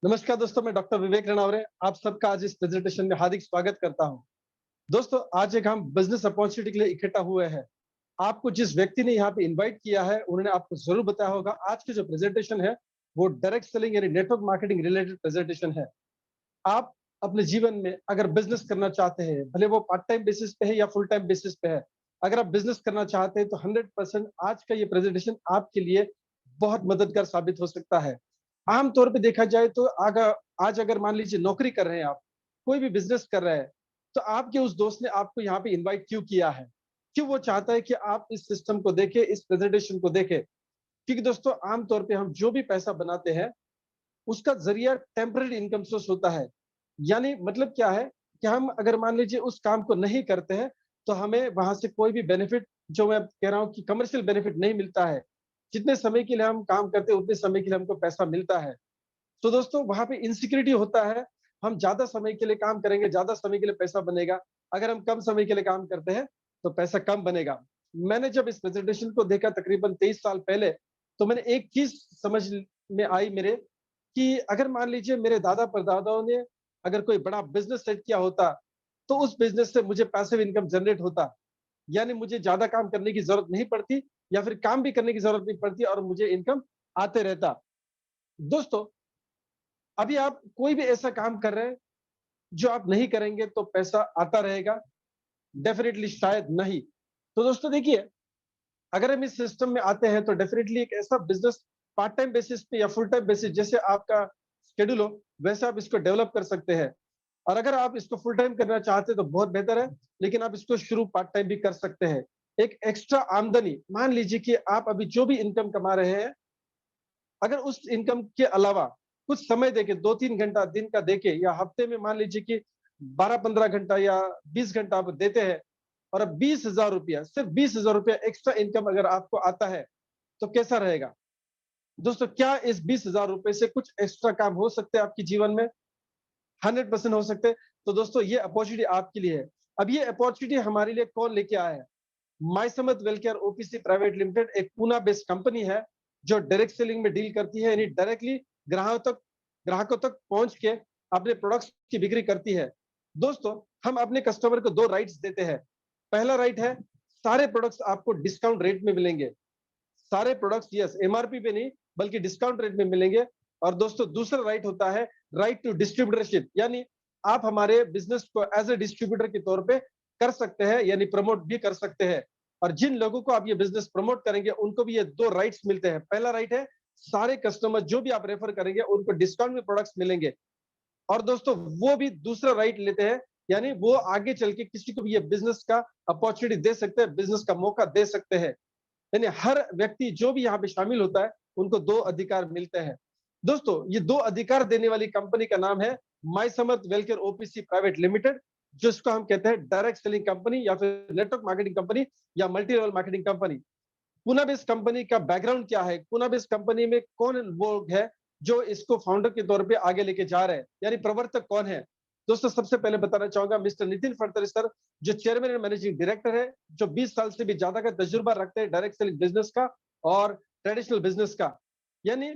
नमस्कार दोस्तों, मैं डॉक्टर विवेक रणवरे आप सबका आज इस प्रेजेंटेशन में हार्दिक स्वागत करता हूं। दोस्तों, आज एक हम बिजनेस अपॉर्चुनिटी के लिए इकट्ठा हुए हैं। आपको जिस व्यक्ति ने यहाँ पे इनवाइट किया है, उन्होंने आपको जरूर बताया होगा आज की जो प्रेजेंटेशन है, वो डायरेक्ट सेलिंग यानी नेटवर्क मार्केटिंग रिलेटेड प्रेजेंटेशन है। आप अपने जीवन में अगर बिजनेस करना चाहते हैं, भले वो पार्ट टाइम बेसिस पे है या फुल टाइम बेसिस पे है, अगर आप बिजनेस करना चाहते हैं तो 100% आज का ये प्रेजेंटेशन आपके लिए बहुत मददगार साबित हो सकता है। आम तौर पे देखा जाए तो आज अगर मान लीजिए नौकरी कर रहे हैं आप, कोई भी बिजनेस कर रहे हैं, तो आपके उस दोस्त ने आपको यहाँ पे इनवाइट क्यों किया है? क्यों वो चाहता है कि आप इस सिस्टम को देखें, इस प्रेजेंटेशन को देखें? क्योंकि दोस्तों आम तौर पे हम जो भी पैसा बनाते हैं, उसका ज़रिया टेम्परेरी इनकम सोर्स होता है। यानी मतलब क्या है कि हम अगर मान लीजिए उस काम को नहीं करते हैं, तो हमें वहाँ से कोई भी बेनिफिट जो मैं कह रहा हूँ कि कमर्शियल बेनिफिट नहीं मिलता है। जितने समय के लिए हम काम करते हैं, उतने समय के लिए हमको पैसा मिलता है। तो दोस्तों वहाँ पे इनसिक्योरिटी होता है, हम ज़्यादा समय के लिए काम करेंगे, ज़्यादा समय के लिए पैसा बनेगा। अगर हम कम समय के लिए काम करते हैं, तो पैसा कम बनेगा। मैंने जब इस प्रेज़ेंटेशन को देखा तकरीबन 23 साल पहले, तो मैंने एक चीज़ समझ में आई मेरे कि अगर मान लीजिए मेरे दादा-परदादाओं ने अगर कोई बड़ा बिज़नेस सेट किया होता, तो उस बिज़नेस से मुझे पैसिव इनकम जनरेट होता। यानी मुझे ज़्यादा काम करने की ज़रूरत नहीं पड़ती या फिर काम भी करने की ज़रूरत नहीं पड़ती और मुझे इनकम आते रहता। दोस्तों, अभी आप कोई भी ऐसा काम कर रहे हैं, जो आप नहीं करेंगे तो पैसा आता रहेगा? डेफ़िनिटली शायद नहीं। तो दोस्तों देखिए, अगर हम इस सिस्टम में आते हैं तो डेफ़िनिटली एक ऐसा बिज़नेस पार्ट टाइम बेसिस पे या फुल टाइम बेसिस जैसे आपका शेड्यूल हो, वैसे आप इसको डेवलप कर सकते हैं। और अगर आप इसको फुल टाइम करना चाहते हैं तो बहुत बेहतर है, लेकिन आप इसको शुरू पार्ट टाइम भी कर सकते हैं। एक एक्स्ट्रा आमदनी मान लीजिए कि आप अभी जो भी इनकम कमा रहे हैं, अगर उस इनकम के अलावा कुछ समय देके 2-3 घंटा दिन का देके या हफ्ते में मान लीजिए कि 12-15 घंटा या 20 घंटा आप देते हैं और अब 20,000 रुपया, सिर्फ 20,000 रुपया एक्स्ट्रा इनकम अगर आपको आता है, तो कैसा रहेगा? दोस्तों, क्या इस 20,000 रुपए से कुछ एक्स्ट्रा काम हो सकते हैं आपके जीवन में? 100% हो सकते हैं। तो दोस्तों ये अपॉर्चुनिटी आपके लिए है। अब ये अपॉर्चुनिटी हमारे लिए कौन लेके आया है? माय समत वेलकेयर ओपीसी प्राइवेट लिमिटेड एक पुणे बेस्ड कंपनी है, जो डायरेक्ट सेलिंग में डील करती है, यानी डायरेक्टली ग्राहकों तक पहुंच के अपने प्रोडक्ट्स की बिक्री करती है। दोस्तों, हम अपने कस्टमर को 2 राइट्स देते हैं। पहला राइट है, सारे प्रोडक्ट्स आपको डिस्काउंट रेट में मिलेंगे। सारे प्रोडक्ट्स यस एमआरपी पे नहीं, बल्कि डिस्काउंट रेट में मिलेंगे। और दोस्तों दूसरा राइट होता है राइट टू डिस्ट्रीब्यूटरशिप, यानी आप हमारे बिजनेस को एज ए डिस्ट्रीब्यूटर के तौर पे कर सकते हैं, यानी प्रमोट भी कर सकते हैं। और जिन लोगों को आप ये बिजनेस प्रमोट करेंगे, उनको भी ये 2 राइट्स मिलते हैं। पहला राइट है, सारे कस्टमर जो भी आप रेफर करेंगे, उनको डिस्काउंट में प्रोडक्ट्स मिलेंगे। और दोस्तों वो भी दूसरा राइट लेते हैं, यानी वो आगे चल के किसी को भी ये बिजनेस का अपॉर्चुनिटी दे सकते हैं, बिजनेस का मौका दे सकते हैं। यानी हर व्यक्ति जो भी यहाँ पे शामिल होता है, उनको 2 अधिकार मिलते हैं। दोस्तों, ये 2 अधिकार देने वाली कंपनी का नाम है my Samarth Wellcare OPC private limited, जिसको हम कहते हैं डायरेक्ट सेलिंग कंपनी या फिर नेटवर्क मार्केटिंग कंपनी या multi level marketing company. Poona base company का बैकग्राउंड क्या है? पूना बेस कंपनी में कौन लोग है जो इसको फाउंडर के तौर पे आगे लेके जा रहे हैं, यानी प्रवर्तक कौन है? दोस्तों, सबसे पहले बताना चाहूंगा मिस्टर नितिन फडतरे सर, जो चेयरमैन एंड मैनेजिंग डायरेक्टर है, जो 20 साल से भी ज्यादा का तजुर्बा रखते हैं डायरेक्ट सेलिंग बिजनेस का और ट्रेडिशनल बिजनेस का। यानी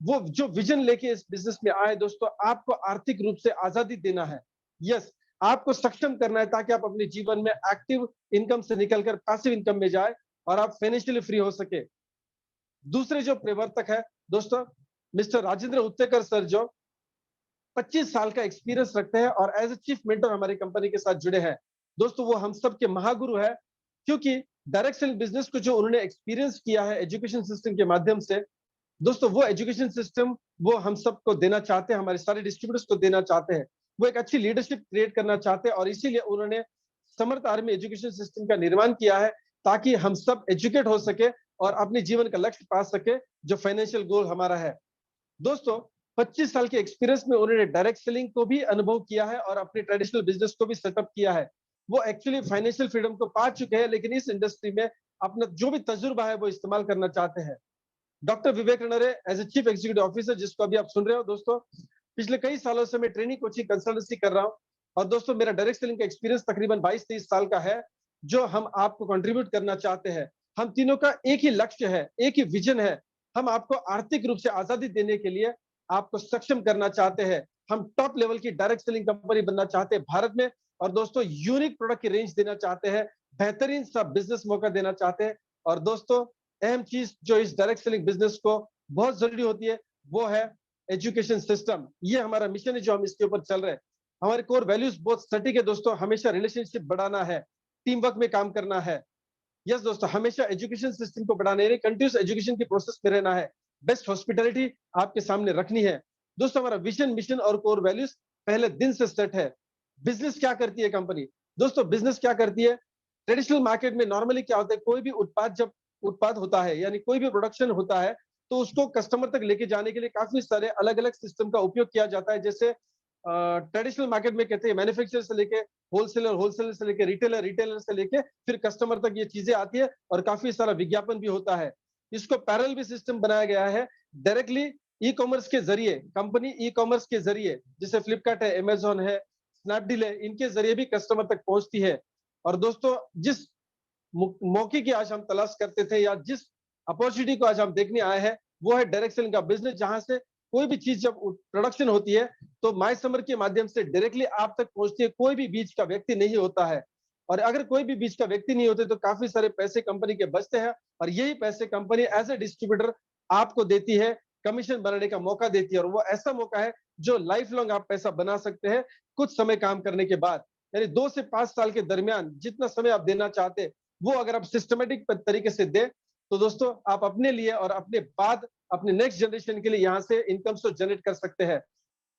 वो जो विजन लेके इस बिजनेस में आए, दोस्तों आपको आर्थिक रूप से आजादी देना है। यस, आपको सक्षम करना है ताकि आप अपने जीवन में एक्टिव इनकम से निकलकर पैसिव इनकम में जाए और आप फाइनेंशियली फ्री हो सके। दूसरे जो प्रवर्तक है दोस्तों, मिस्टर राजेंद्र उत्तेकर सर, जो 25 साल का एक्सपीरियंस रखते हैं और एज ए चीफ मेंटर हमारी कंपनी के साथ जुड़े हैं। दोस्तों, वो हम सब के महागुरु है, क्योंकि डायरेक्ट सेलिंग बिजनेस को जो उन्होंने एक्सपीरियंस किया है एजुकेशन सिस्टम के माध्यम से, दोस्तों वो एजुकेशन सिस्टम वो हम सबको देना चाहते हैं, हमारे सारे डिस्ट्रीब्यूटर्स को देना चाहते हैं। वो एक अच्छी लीडरशिप क्रिएट करना चाहते हैं और इसीलिए उन्होंने समर्थ आर्मी एजुकेशन सिस्टम का निर्माण किया है, ताकि हम सब एजुकेट हो सके और अपने जीवन का लक्ष्य पा सके, जो फाइनेंशियल गोल हमारा है। दोस्तों, 25 साल के एक्सपीरियंस में उन्होंने डायरेक्ट सेलिंग को भी अनुभव किया है और अपने ट्रेडिशनल बिजनेस को भी सेटअप किया है। वो एक्चुअली फाइनेंशियल फ्रीडम को पा चुके हैं, लेकिन इस इंडस्ट्री में अपना जो भी तजुर्बा है वो इस्तेमाल करना चाहते हैं। Doctor Vivek Ranare as a chief executive officer, जिसको अभी आप सुन रहे हो दोस्तों, पिछले कई सालों से मैं ट्रेनिंग कोचिंग कंसल्टेंसी कर रहा हूं। और दोस्तों, मेरा डायरेक्ट सेलिंग का एक्सपीरियंस तकरीबन 22-23 साल का है, जो हम आपको कंट्रीब्यूट करना चाहते हैं। हम तीनों का एक ही लक्ष्य है, एक ही विजन है। हम आपको आर्थिक रूप से आजादी देने के लिए आपको सक्षम करना चाहते हैं। हम टॉप लेवल की डायरेक्ट सेलिंग कंपनी बनना चाहते हैं भारत में, और दोस्तों यूनिक प्रोडक्ट की रेंज देना चाहते हैं, बेहतरीन सा बिजनेस मौका देना चाहते हैं। और दोस्तों अहम चीज जो इस डायरेक्ट सेलिंग बिजनेस को बहुत जरूरी होती है, वो है एजुकेशन सिस्टम। ये हमारा मिशन है जो हम इसके ऊपर चल रहे हैं। हमारे कोर वैल्यूज बहुत सटीक है दोस्तों, हमेशा रिलेशनशिप बढ़ाना है, टीम वर्क में काम करना है। यस दोस्तों, हमेशा एजुकेशन सिस्टम को बढ़ाने, यानी कंटिन्यूस एजुकेशन की प्रोसेस में रहना है, बेस्ट हॉस्पिटैलिटी आपके सामने रखनी है। दोस्तों हमारा विजन, मिशन और कोर वैल्यूज पहले दिन से सेट है। बिजनेस क्या करती है कंपनी? दोस्तों बिजनेस क्या करती है? ट्रेडिशनल मार्केट में नॉर्मली क्या होता है, कोई भी उत्पाद होता है, यानी कोई भी प्रोडक्शन होता है, तो उसको कस्टमर तक लेके जाने के लिए काफी सारे अलग अलग सिस्टम का उपयोग किया जाता है। जैसे ट्रेडिशनल मार्केट में कहते हैं मैन्युफैक्चरर से लेके होलसेलर, होलसेलर से लेके रिटेलर, रिटेलर से लेके फिर कस्टमर तक ये चीजें आती है, और काफी सारा विज्ञापन भी होता है। इसको पैरेलल भी सिस्टम बनाया गया है। डायरेक्टली ई कॉमर्स के जरिए, कंपनी ई कॉमर्स के जरिए, जैसे फ्लिपकार्ट है, अमेजोन है, स्नैपडील है, इनके जरिए भी कस्टमर तक पहुंचती है। और दोस्तों जिस मौके की आज हम तलाश करते थे, या जिस अपॉर्चुनिटी को आज हम देखने आए हैं, वो है डायरेक्ट सेलिंग का बिजनेस, जहां से कोई भी चीज जब प्रोडक्शन होती है तो माई समर के माध्यम से डायरेक्टली आप तक पहुंचती है। कोई भी बीच का व्यक्ति नहीं होता है, और अगर कोई भी बीच का व्यक्ति नहीं होते तो काफी सारे पैसे कंपनी के बचते हैं, और यही पैसे कंपनी एज ए डिस्ट्रीब्यूटर आपको देती है, कमीशन बनाने का मौका देती है। और वो ऐसा मौका है जो लाइफ लॉन्ग आप पैसा बना सकते हैं कुछ समय काम करने के बाद। यानी 2 से 5 साल के दरमियान जितना समय आप देना चाहते हैं, वो अगर आप सिस्टमेटिक तरीके से दे, तो दोस्तों आप अपने लिए और अपने बाद अपने नेक्स्ट जनरेशन के लिए यहाँ से इनकम सोर्स जनरेट कर सकते हैं।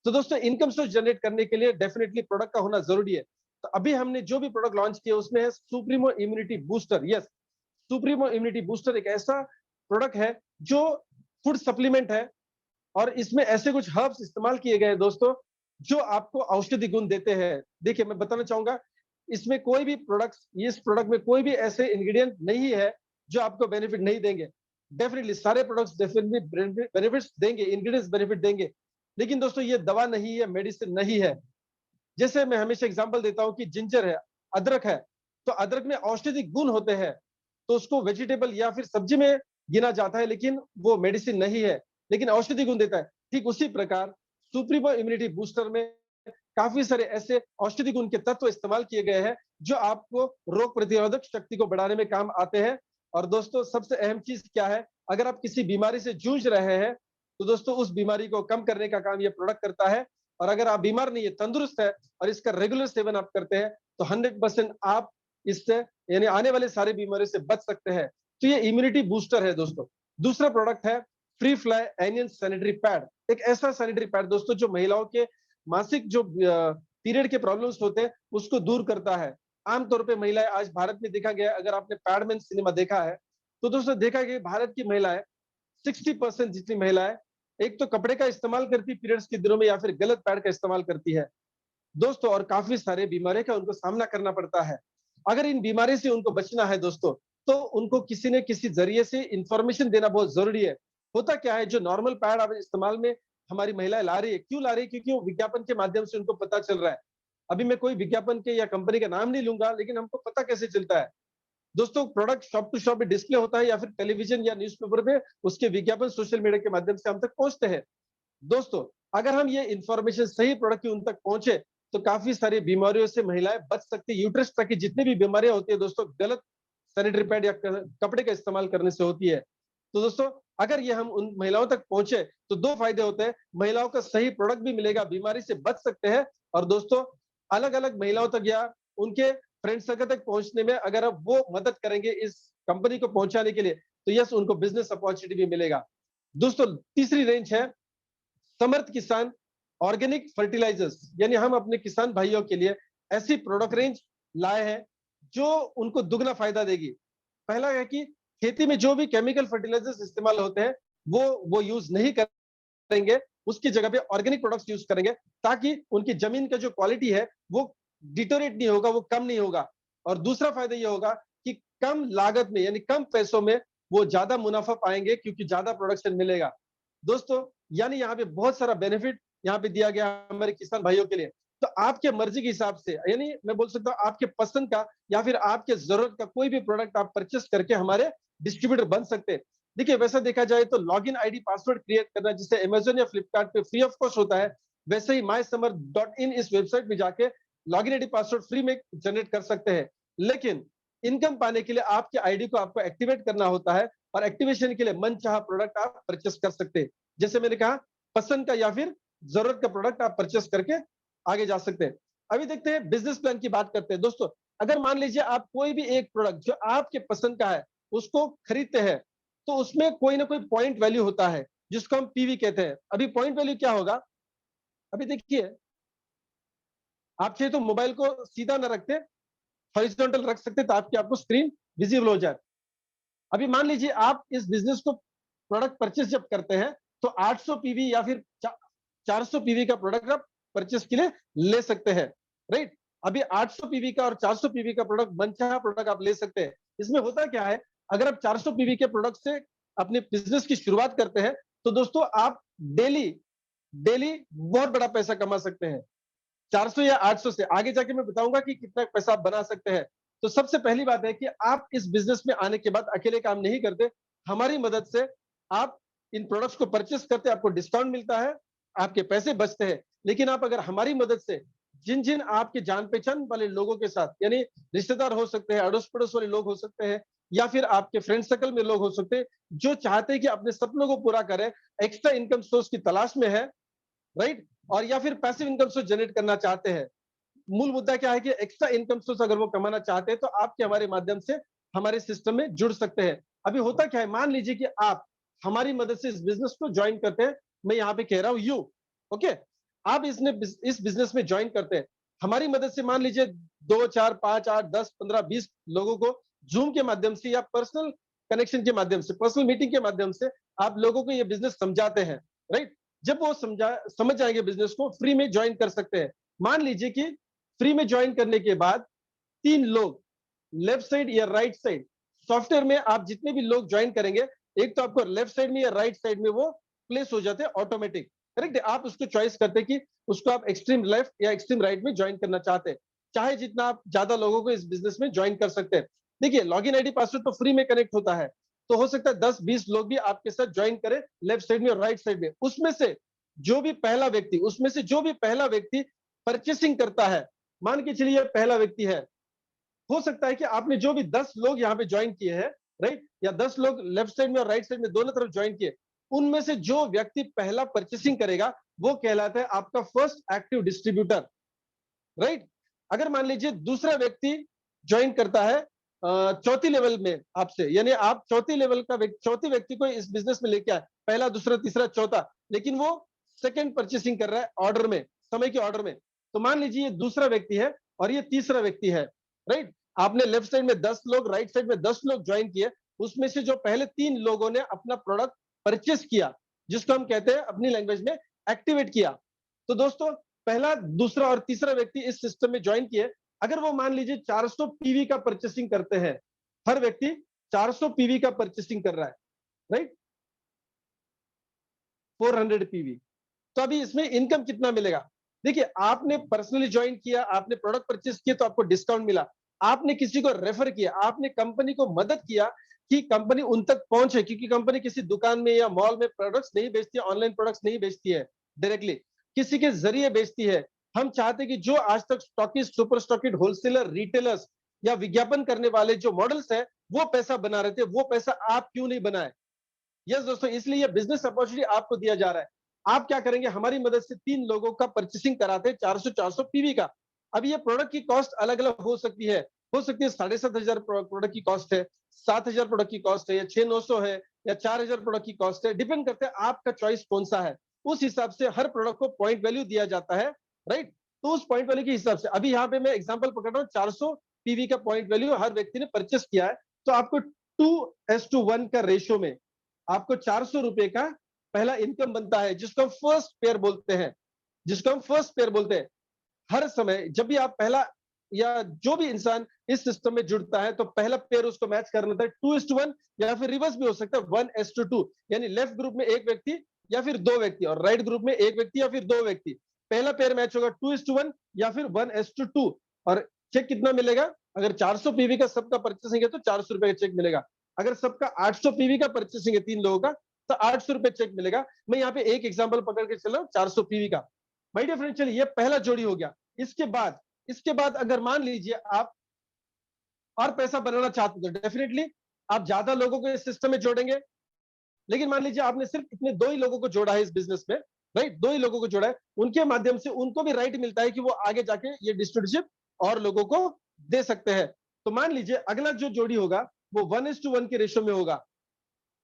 तो दोस्तों इनकम सोर्स जनरेट करने के लिए डेफिनेटली प्रोडक्ट का होना जरूरी है। तो अभी हमने जो भी प्रोडक्ट लॉन्च किया उसमें है supremo immunity booster. Yes, supremo immunity booster एक ऐसा प्रोडक्ट है जो फूड सप्लीमेंट है, और इसमें ऐसे कुछ हर्ब्स इस्तेमाल किए गए हैं दोस्तों, जो आपको औषधि गुण देते हैं। देखिए मैं बताना चाहूंगा, इसमें कोई भी प्रोडक्ट, इस प्रोडक्ट में कोई भी ऐसे इंग्रेडिएंट नहीं है जो आपको बेनिफिट नहीं देंगे। डेफिनेटली सारे प्रोडक्ट्स डेफिनेटली बेनिफिट्स देंगे, इंग्रेडिएंट्स बेनिफिट देंगे, लेकिन दोस्तों ये दवा नहीं है, मेडिसिन नहीं है। जैसे मैं हमेशा एग्जांपल देता हूं कि जिंजर है, अदरक है, तो अदरक में औषधि गुण होते हैं, तो उसको वेजिटेबल या फिर सब्जी में गिना जाता है, लेकिन वो मेडिसिन नहीं है, लेकिन औषधि गुण देता है। ठीक उसी प्रकार सुप्रीमो इम्यूनिटी बूस्टर में काफी सारे ऐसे औषधि गुण के तत्व इस्तेमाल किए गए हैं जो आपको रोग प्रतिरोधक शक्ति को बढ़ाने में काम आते हैं। और दोस्तों सबसे अहम चीज क्या है, अगर आप किसी बीमारी से जूझ रहे हैं, तो दोस्तों उस बीमारी को कम करने का काम ये प्रोडक्ट करता है। और अगर आप बीमार नहीं है, तंदुरुस्त है, और इसका रेगुलर सेवन आप करते हैं, तो 100% आप इससे, यानी आने वाले सारे बीमारी से बच सकते हैं। तो ये इम्यूनिटी बूस्टर है दोस्तों। दूसरा प्रोडक्ट है free fly anion sanitary pad. एक ऐसा सैनिटरी पैड दोस्तों जो महिलाओं के मासिक जो पीरियड के प्रॉब्लम्स होते हैं उसको दूर करता है। आमतौर पे महिलाएं आज भारत में देखा गया, अगर आपने पैडमैन सिनेमा देखा है, तो दोस्तों देखा गया भारत की महिलाएं 60% जितनी महिलाएं एक तो कपड़े का इस्तेमाल करती पीरियड्स के दिनों में, या फिर गलत पैड का इस्तेमाल करती है दोस्तों, और काफी सारे बीमारी का उनको सामना करना पड़ता है। अगर इन बीमारी से उनको बचना है दोस्तों, तो उनको किसी न किसी जरिए से इंफॉर्मेशन देना बहुत जरूरी है। होता क्या है, जो नॉर्मल पैड आप इस्तेमाल में हमारी महिलाएं ला रही है, क्यों ला रही है? क्योंकि वो विज्ञापन के माध्यम से उनको पता चल रहा है। अभी मैं कोई विज्ञापन के या कंपनी का नाम नहीं लूंगा, लेकिन हमको पता कैसे चलता है दोस्तों, product shop to shop display होता है, या फिर टेलीविजन या न्यूज़पेपर में उसके विज्ञापन सोशल मीडिया के माध्यम से हम तक पहुंचते हैं। दोस्तों अगर हम ये इंफॉर्मेशन सही प्रोडक्ट की उन तक पहुंचे, तो काफी सारी बीमारियों से महिलाएं बच सकती है। यूट्रस तक की जितनी भी बीमारियां होती है दोस्तों, गलत सैनिटरी पैड या कपड़े का इस्तेमाल करने से होती है। तो दोस्तों अगर ये हम उन महिलाओं तक पहुंचे, तो दो फायदे होते हैं, महिलाओं का सही प्रोडक्ट भी मिलेगा, बीमारी से बच सकते हैं, और दोस्तों अलग अलग महिलाओं तक या उनके फ्रेंड सर्कल तक पहुंचने में अगर अब वो मदद करेंगे इस कंपनी को पहुंचाने के लिए, तो यस उनको बिजनेस अपॉर्चुनिटी भी मिलेगा। दोस्तों तीसरी रेंज है समर्थ किसान ऑर्गेनिक फर्टिलाइजर्स, यानी हम अपने किसान भाइयों के लिए ऐसी प्रोडक्ट रेंज लाए हैं जो उनको दुगना फायदा देगी। पहला है कि खेती में जो भी केमिकल फर्टिलाइजर्स इस्तेमाल होते हैं वो यूज नहीं करेंगे, उसकी जगह पे ऑर्गेनिक प्रोडक्ट्स यूज करेंगे, ताकि उनकी जमीन का जो क्वालिटी है वो डिटोरेट नहीं होगा, वो कम नहीं होगा। और दूसरा फायदा ये होगा कि कम लागत में, यानी कम पैसों में वो ज्यादा मुनाफा पाएंगे, क्योंकि ज्यादा प्रोडक्शन मिलेगा। दोस्तों यानी यहाँ पे बहुत सारा बेनिफिट यहाँ पे दिया गया हमारे किसान भाइयों के लिए। तो आपके मर्जी के हिसाब से, यानी मैं बोल सकता हूँ आपके पसंद का या फिर आपके जरूरत का कोई भी प्रोडक्ट आप परचेस करके हमारे डिस्ट्रीब्यूटर बन सकते हैं। देखिए वैसा देखा जाए तो लॉगिन आईडी पासवर्ड क्रिएट करना जिसे अमेजन या फ्लिपकार्ट पे फ्री ऑफ कॉस्ट होता है, वैसे ही mysummer.in इस वेबसाइट में जाके लॉगिन आईडी पासवर्ड फ्री में जनरेट कर सकते हैं। लेकिन इनकम पाने के लिए आपके आईडी को आपको एक्टिवेट करना होता है और एक्टिवेशन के लिए मनचाहा प्रोडक्ट आप परचेस कर सकते हैं। जैसे मैंने कहा, पसंद का या फिर जरूरत का प्रोडक्ट आप परचेस करके आगे जा सकते हैं। अभी देखते हैं बिजनेस प्लान की बात करते हैं। दोस्तों, अगर मान लीजिए आप कोई भी एक प्रोडक्ट जो आपके पसंद का है उसको खरीदते हैं, तो उसमें कोई ना कोई पॉइंट वैल्यू होता है जिसको हम पीवी कहते हैं। अभी पॉइंट वैल्यू क्या होगा? अभी देखिए, आप चाहे तो मोबाइल को सीधा ना रखते, हॉरिजॉन्टल रख सकते ताकि आपको स्क्रीन विजिबल हो जाए। अभी मान लीजिए आप इस बिजनेस को प्रोडक्ट परचेस जब करते हैं तो 800 पीवी या फिर 400 पीवी का प्रोडक्ट आप परचेस के लिए ले सकते हैं, राइट? अभी 800 पीवी का और 400 पीवी का प्रोडक्ट, मनचाहा प्रोडक्ट आप ले सकते हैं। इसमें होता क्या है, अगर आप 400 पीवी के प्रोडक्ट से अपने बिजनेस की शुरुआत करते हैं तो दोस्तों आप डेली डेली बहुत बड़ा पैसा कमा सकते हैं। 400 या 800 से आगे जाके मैं बताऊंगा कि कितना पैसा आप बना सकते हैं। तो सबसे पहली बात है कि आप इस बिजनेस में आने के बाद अकेले काम नहीं करते, हमारी मदद से आप इन प्रोडक्ट्स को परचेस करते, आपको डिस्काउंट मिलता है, आपके पैसे बचते हैं। लेकिन आप अगर हमारी मदद से जिन जिन आपके जान पहचान वाले लोगों के साथ, यानी रिश्तेदार हो सकते हैं, अड़ोस पड़ोस वाले लोग हो सकते हैं, या फिर आपके फ्रेंड सर्कल में लोग हो सकते हैं जो चाहते हैं कि अपने सपनों को पूरा करें, एक्स्ट्रा इनकम सोर्स की तलाश में है, राइट? और या फिर पैसिव इनकम सोर्स जनरेट करना चाहते हैं। मूल मुद्दा क्या है कि एक्स्ट्रा इनकम सोर्स अगर वो कमाना चाहते हैं तो आपके हमारे माध्यम से हमारे सिस्टम में जुड़ सकते हैं। अभी होता क्या है, मान लीजिए कि आप हमारी मदद से इस बिजनेस को ज्वाइन करते हैं। मैं यहाँ पे कह रहा हूँ यू, ओके? आप इस बिजनेस में ज्वाइन करते हैं हमारी मदद से। मान लीजिए 2 4 5 8 10 15 20 लोगों को जूम के माध्यम से या पर्सनल कनेक्शन के माध्यम से, पर्सनल मीटिंग के माध्यम से आप लोगों को ये बिजनेस समझाते हैं, राइट? जब वो समझ जाएंगे बिजनेस को, फ्री में ज्वाइन कर सकते हैं। मान लीजिए कि फ्री में ज्वाइन करने के बाद 3 लोग लेफ्ट साइड या राइट साइड सॉफ्टवेयर में, आप जितने भी लोग ज्वाइन करेंगे, एक तो आपको लेफ्ट साइड में या राइट साइड में वो प्लेस हो जाते हैं ऑटोमेटिक, करेक्ट? आप उसको चॉइस करते हैं कि उसको आप एक्सट्रीम लेफ्ट या एक्सट्रीम राइट में ज्वाइन करना चाहते हैं। चाहे जितना आप ज्यादा लोगों को इस बिजनेस में ज्वाइन कर सकते हैं। देखिए, लॉगिन आईडी पासवर्ड तो फ्री में कनेक्ट होता है, तो हो सकता है 10-20 लोग भी आपके साथ ज्वाइन करें लेफ्ट साइड में और राइट साइड में। उसमें से जो भी पहला व्यक्ति परचेसिंग करता है, मान के चलिए पहला व्यक्ति है, हो सकता है कि आपने जो भी 10 लोग यहाँ पे ज्वाइन किए हैं, राइट, या 10 लोग लेफ्ट साइड में और राइट साइड में दोनों तरफ ज्वाइन किए, उनमें से जो व्यक्ति पहला परचेसिंग करेगा वो कहलाता है आपका फर्स्ट एक्टिव डिस्ट्रीब्यूटर, राइट? अगर मान लीजिए दूसरा व्यक्ति ज्वाइन करता है चौथी लेवल में आपसे, यानी आप चौथी व्यक्ति को इस बिजनेस में लेके आए, पहला दूसरा तीसरा चौथा, लेकिन वो सेकंड परचेसिंग कर रहा है ऑर्डर में, समय के ऑर्डर में। तो मान लीजिए ये दूसरा व्यक्ति है और ये तीसरा व्यक्ति है, राइट? आपने लेफ्ट साइड में 10 लोग, राइट साइड में 10 लोग ज्वाइन किए, उसमें से जो पहले 3 लोगों ने अपना प्रोडक्ट परचेस किया, जिसको हम कहते हैं अपनी लैंग्वेज में एक्टिवेट किया। तो दोस्तों, पहला दूसरा और तीसरा व्यक्ति इस सिस्टम में ज्वाइन किए, अगर वो मान लीजिए 400 पीवी का परचेसिंग करते हैं, हर व्यक्ति 400 पीवी का परचेसिंग कर रहा है, राइट? 400 पीवी। तो अभी इसमें इनकम कितना मिलेगा? देखिए, आपने पर्सनली ज्वाइन किया, आपने प्रोडक्ट परचेस किया तो आपको डिस्काउंट मिला। आपने किसी को रेफर किया, आपने कंपनी को मदद किया कि कंपनी उन तक पहुंचे, क्योंकि कंपनी किसी दुकान में या मॉल में प्रोडक्ट्स नहीं बेचती है, ऑनलाइन प्रोडक्ट्स नहीं बेचती है डायरेक्टली, किसी के जरिए बेचती है। हम चाहते हैं कि जो आज तक stockist, super stockist, wholesaler, retailers या विज्ञापन करने वाले जो मॉडल्स है वो पैसा बना रहे थे, वो पैसा आप क्यों नहीं बनाए? यस दोस्तों, इसलिए ये बिजनेस अपॉर्चुनिटी आपको दिया जा रहा है। आप क्या करेंगे, हमारी मदद से 3 लोगों का परचेसिंग कराते हैं 400-400 पीवी का। अब ये प्रोडक्ट की कॉस्ट अलग-अलग हो सकती है 7,500 प्रोडक्ट की कॉस्ट है, 7,000 प्रोडक्ट की कॉस्ट है, या 6,900 है, या 4,000 प्रोडक्ट की कॉस्ट है, डिपेंड करता है आपका चॉइस कौन सा है। उस हिसाब से हर प्रोडक्ट को पॉइंट वैल्यू दिया जाता है, राइट? तो उस पॉइंट वैल्यू के हिसाब से अभी यहाँ पे मैं एग्जांपल पकड़ रहा हूँ, 400 पीवी का पॉइंट वैल्यू हर व्यक्ति ने परचेस किया है, तो आपको 2:1 का रेशियो में आपको 400 रुपए का पहला इनकम बनता है, जिसको हम फर्स्ट पेयर बोलते हैं, हर समय जब भी आप पहला, या जो भी इंसान इस सिस्टम में जुड़ता है तो पहला पेयर उसको मैच करना था 2:1, या फिर रिवर्स भी हो सकता है 1:2, यानी लेफ्ट ग्रुप में एक व्यक्ति या फिर दो व्यक्ति और राइट ग्रुप में एक व्यक्ति या फिर दो व्यक्ति। पहला पेयर मैच होगा 2:1 या फिर 1:2। और चेक कितना मिलेगा? अगर 400 पीवी का सबका परचेसिंग है तो 400 रुपए का चेक मिलेगा। अगर सबका 800 पीवी का परचेसिंग है 3 लोगों का, तो 800 रुपए चेक मिलेगा। मैं यहाँ पे एक एग्जांपल पकड़ के चल रहा हूँ 400 पीवी का। माय डियर फ्रेंड, चलिए ये पहला जोड़ी हो गया। इसके बाद अगर मान लीजिए आप और पैसा बनाना चाहते हो, तो डेफिनेटली आप ज्यादा लोगों को इस सिस्टम में जोड़ेंगे। लेकिन मान लीजिए आपने सिर्फ इतने 2 ही लोगों को जोड़ा है इस बिजनेस में, राइट? 2 ही लोगों को जोड़ा है, उनके माध्यम से उनको भी राइट मिलता है कि वो आगे जाके ये डिस्ट्रीब्यूशन और लोगों को दे सकते हैं। तो मान लीजिए अगला जो जोड़ी होगा वो 1:1 के रेशियो में होगा।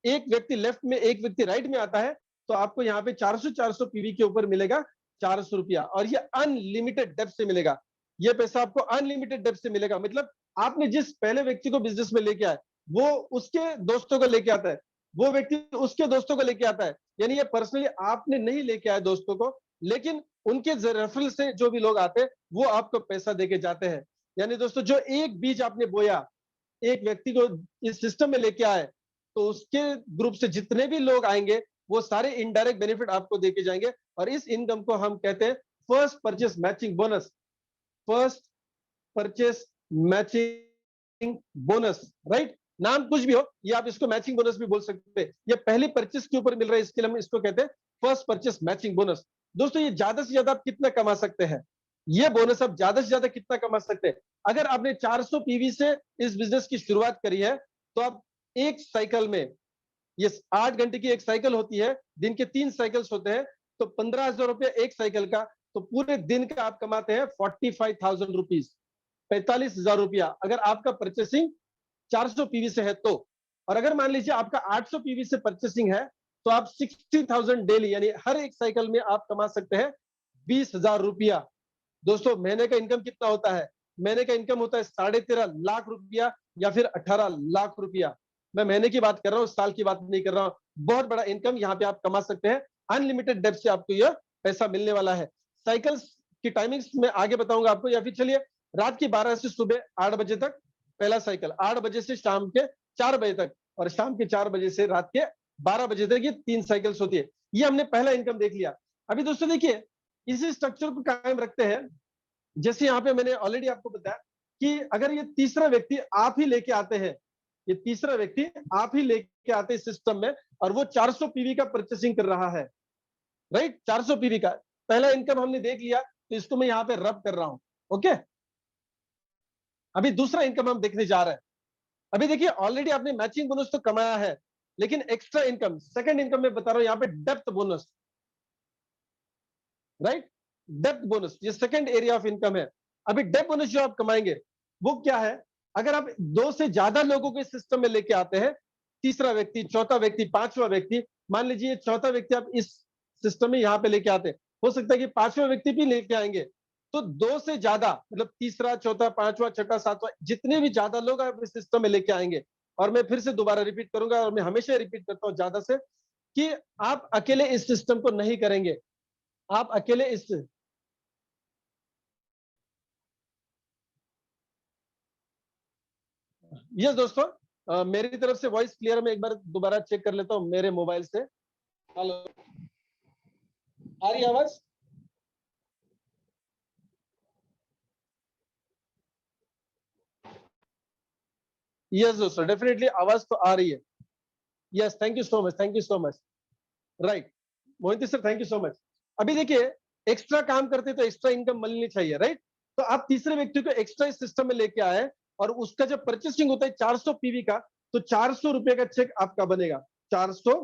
एक व्यक्ति लेफ्ट में, एक व्यक्ति राइट में आता है, तो आपको यहाँ पे 400 पीवी के ऊपर मिलेगा 400 रुपया, और ये अनलिमिटेड डेप्थ से मिलेगा। ये पैसा आपको अनलिमिटेड डेप्थ से मिलेगा। मतलब आपने जिस पहले व्यक्ति को बिजनेस में लेके आए, वो उसके दोस्तों को लेके आता है, वो व्यक्ति उसके दोस्तों को लेके आता है। यानी ये पर्सनली आपने नहीं लेके आए दोस्तों को, लेकिन उनके रेफरल से जो भी लोग आते हैं वो आपको पैसा देके जाते हैं। यानी दोस्तों, जो एक बीज आपने बोया, एक व्यक्ति को इस सिस्टम में लेके आए, तो उसके ग्रुप से जितने भी लोग आएंगे वो सारे इनडायरेक्ट बेनिफिट आपको देके जाएंगे। और इस इनकम को हम कहते हैं first purchase matching bonus. First purchase matching bonus, right? नाम कुछ भी हो, ये आप इसको मैचिंग बोनस भी बोल सकते हैं। ये पहली परचेस के ऊपर मिल रहा है, इसके लिए हम इसको कहते हैं फर्स्ट परचेस मैचिंग बोनस। दोस्तों, ये ज्यादा से ज्यादा आप कितना कमा सकते हैं? ये बोनस आप ज्यादा से ज्यादा कितना कमा सकते हैं? अगर आपने 400 पीवी से इस बिजनेस की शुरुआत करी है, तो आप एक साइकिल में, ये 8 घंटे की एक साइकिल होती है, दिन के 3 साइकिल्स होते हैं, तो 15,000 रुपया एक साइकिल का, तो पूरे दिन का आप कमाते हैं 45,000 रुपीज, 45,000 रुपया, अगर आपका परचेसिंग 400 पीवी से है तो। और अगर मान लीजिए आपका 800 पीवी से परचेसिंग है, तो आप 60,000 डेली, यानी हर एक साइकिल में आप कमा सकते हैं 20,000 रुपया। दोस्तों, महीने का इनकम कितना होता है? महीने का इनकम होता है 13.5 लाख रुपया या फिर 18 लाख रुपया। मैं महीने की बात कर रहा हूँ, साल की बात नहीं कर रहा हूँ। बहुत बड़ा इनकम यहाँ पे आप कमा सकते हैं। अनलिमिटेड डेप्थ से आपको यह पैसा मिलने वाला है। साइकिल्स की टाइमिंग्स मैं आगे बताऊंगा आपको, या फिर चलिए रात की 12 से सुबह 8 बजे तक पहला साइकिल, 8 बजे से शाम के 4 बजे तक, और शाम के 4 बजे से रात के 12 बजे तक, ये 3 साइकिल्स होती है। ये हमने पहला इनकम देख लिया। अभी दोस्तों देखिए, इसी स्ट्रक्चर को कायम रखते हैं। जैसे यहाँ पे मैंने ऑलरेडी आपको बताया कि अगर ये तीसरा व्यक्ति आप ही लेके आते हैं, ये तीसरा व्यक्ति आप ही लेके आते हैं सिस्टम में, और वो 400 पीवी का परचेसिंग कर रहा है, राइट? 400 पीवी का पहला इनकम हमने देख लिया, तो इसको मैं यहाँ पे रब कर रहा हूं। ओके, अभी दूसरा इनकम हम देखने जा रहे हैं। अभी देखिए, ऑलरेडी आपने मैचिंग बोनस तो कमाया है, लेकिन एक्स्ट्रा इनकम, सेकंड इनकम में बता रहा हूं यहाँ पे, depth bonus, right? Depth bonus, ये सेकंड एरिया ऑफ इनकम है। अभी डेप्थ बोनस जो आप कमाएंगे वो क्या है? अगर आप 2 से ज्यादा लोगों को इस सिस्टम में लेके आते हैं, तीसरा व्यक्ति, चौथा व्यक्ति, पांचवा व्यक्ति, मान लीजिए चौथा व्यक्ति आप इस सिस्टम में यहाँ पे लेके आते हैं, हो सकता है कि पांचवा व्यक्ति भी लेके आएंगे, तो 2 से ज्यादा, मतलब तीसरा, चौथा, पांचवा, छठा, सातवां, जितने भी ज्यादा लोग आप इस सिस्टम में लेके आएंगे, और मैं फिर से दोबारा रिपीट करूंगा, और मैं हमेशा रिपीट करता हूं ज्यादा से, कि आप अकेले इस सिस्टम को नहीं करेंगे। आप अकेले इस, यस दोस्तों, मेरी तरफ से वॉइस क्लियर है? मैं एक बार दोबारा चेक कर लेता हूं मेरे मोबाइल से। हेलो, आ रही है आवाज? यस दोस्तों, डेफिनेटली आवाज तो आ रही है। Yes, thank you so much, thank you so much. Right, Mohit sir, thank you so much. अभी देखिए, एक्स्ट्रा काम करते तो एक्स्ट्रा इनकम मिलनी चाहिए, राइट? तो आप तीसरे व्यक्ति को एक्स्ट्रा इस सिस्टम में लेके आए, और उसका जब परचेसिंग होता है 400 पीवी का, तो 400 रुपए का चेक आपका बनेगा। 400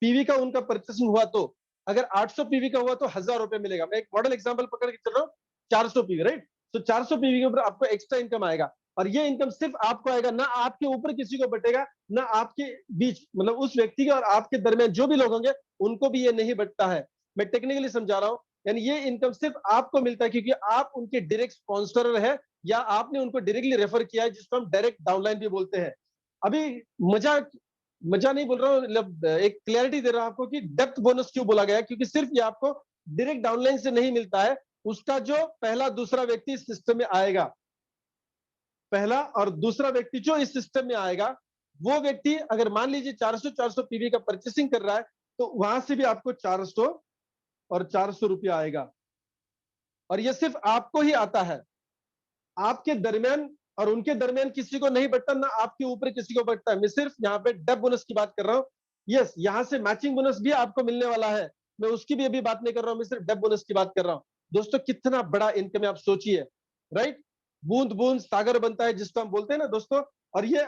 पीवी का उनका परचेसिंग हुआ, तो अगर 800 पीवी का हुआ तो 1,000 रुपए मिलेगा। मैं एक मॉडल एग्जांपल पकड़ के चल रहा हूँ, 400 पीवी, राइट? तो 400 पीवी के ऊपर आपको एक्स्ट्रा इनकम आएगा, और ये इनकम सिर्फ आपको आएगा, ना आपके ऊपर किसी को बटेगा, ना आपके बीच, मतलब उस व्यक्ति के और आपके दरमियान जो भी लोग होंगे उनको भी ये नहीं बटता है। मैं टेक्निकली समझा रहा हूँ, यानी ये इनकम सिर्फ आपको मिलता है क्योंकि आप उनके डायरेक्ट स्पॉन्सर है, या आपने उनको डायरेक्टली रेफर किया है, जिसको हम डायरेक्ट डाउनलाइन भी बोलते हैं। अभी मजा मजा नहीं बोल रहा हूँ, मतलब एक क्लैरिटी दे रहा हूं आपको कि डेप्थ बोनस क्यों बोला गया है, क्योंकि सिर्फ ये आपको डायरेक्ट डाउनलाइन से नहीं मिलता है, उसका जो पहला दूसरा व्यक्ति इस सिस्टम में आएगा, पहला और दूसरा व्यक्ति जो इस सिस्टम में आएगा, वो व्यक्ति अगर मान लीजिए 400 पीवी का परचेसिंग कर रहा है, तो वहां से भी आपको 400 और 400 रुपया आएगा, और ये सिर्फ आपको ही आता है। आपके दरमियान और उनके दरमियान किसी को नहीं बटता, ना आपके ऊपर किसी को बटता है। मैं सिर्फ यहाँ पे डेप बोनस की बात कर रहा हूँ। यस, यहाँ से मैचिंग बोनस भी आपको मिलने वाला है, मैं उसकी भी अभी बात नहीं कर रहा हूँ, मैं सिर्फ डेप बोनस की बात कर रहा हूँ। दोस्तों कितना बड़ा इनकम है आप सोचिए, राइट। बूंद बूंद सागर बनता है जिसको हम बोलते हैं ना दोस्तों, और ये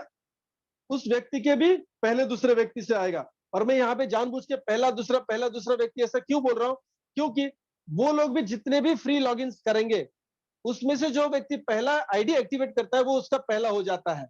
उस व्यक्ति के भी पहले दूसरे व्यक्ति से आएगा। और मैं यहाँ पे जानबूझ के पहला दूसरा व्यक्ति ऐसा क्यों बोल रहा हूँ, क्योंकि वो लोग भी जितने भी फ्री लॉगिन करेंगे, उसमें से जो व्यक्ति पहला आईडी एक्टिवेट करता है वो उसका पहला हो जाता है।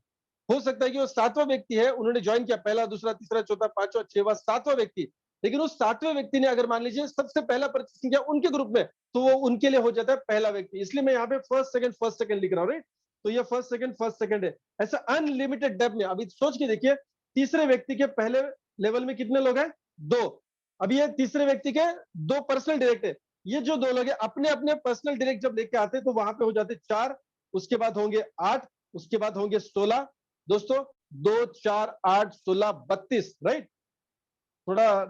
हो सकता है कि वो सातवां व्यक्ति है, उन्होंने ज्वाइन किया, पहला दूसरा तीसरा चौथा पांचवा छठवां सातवां व्यक्ति, लेकिन उस सातवें व्यक्ति ने अगर मान लीजिए सबसे पहला परचेसिंग किया उनके ग्रुप में, तो वो उनके लिए हो जाता है पहला व्यक्ति। इसलिए मैं यहाँ पे फर्स्ट सेकंड लिख रहा हूँ, राइट। तो ये फर्स्ट सेकंड है। ऐसा अनलिमिटेड डेप में अभी सोच के देखिए, तीसरे व्यक्ति के पहले लेवल में कितने लोग हैं, दो। अभी ये तीसरे व्यक्ति के दो पर्सनल डायरेक्ट है, ये जो दो लोग हैं अपने अपने पर्सनल डायरेक्ट जब लेके आते हैं तो वहां पे हो जाते 4, उसके बाद होंगे 8, उसके बाद होंगे 16। दोस्तों 2 4 8 16 32, राइट। थोड़ा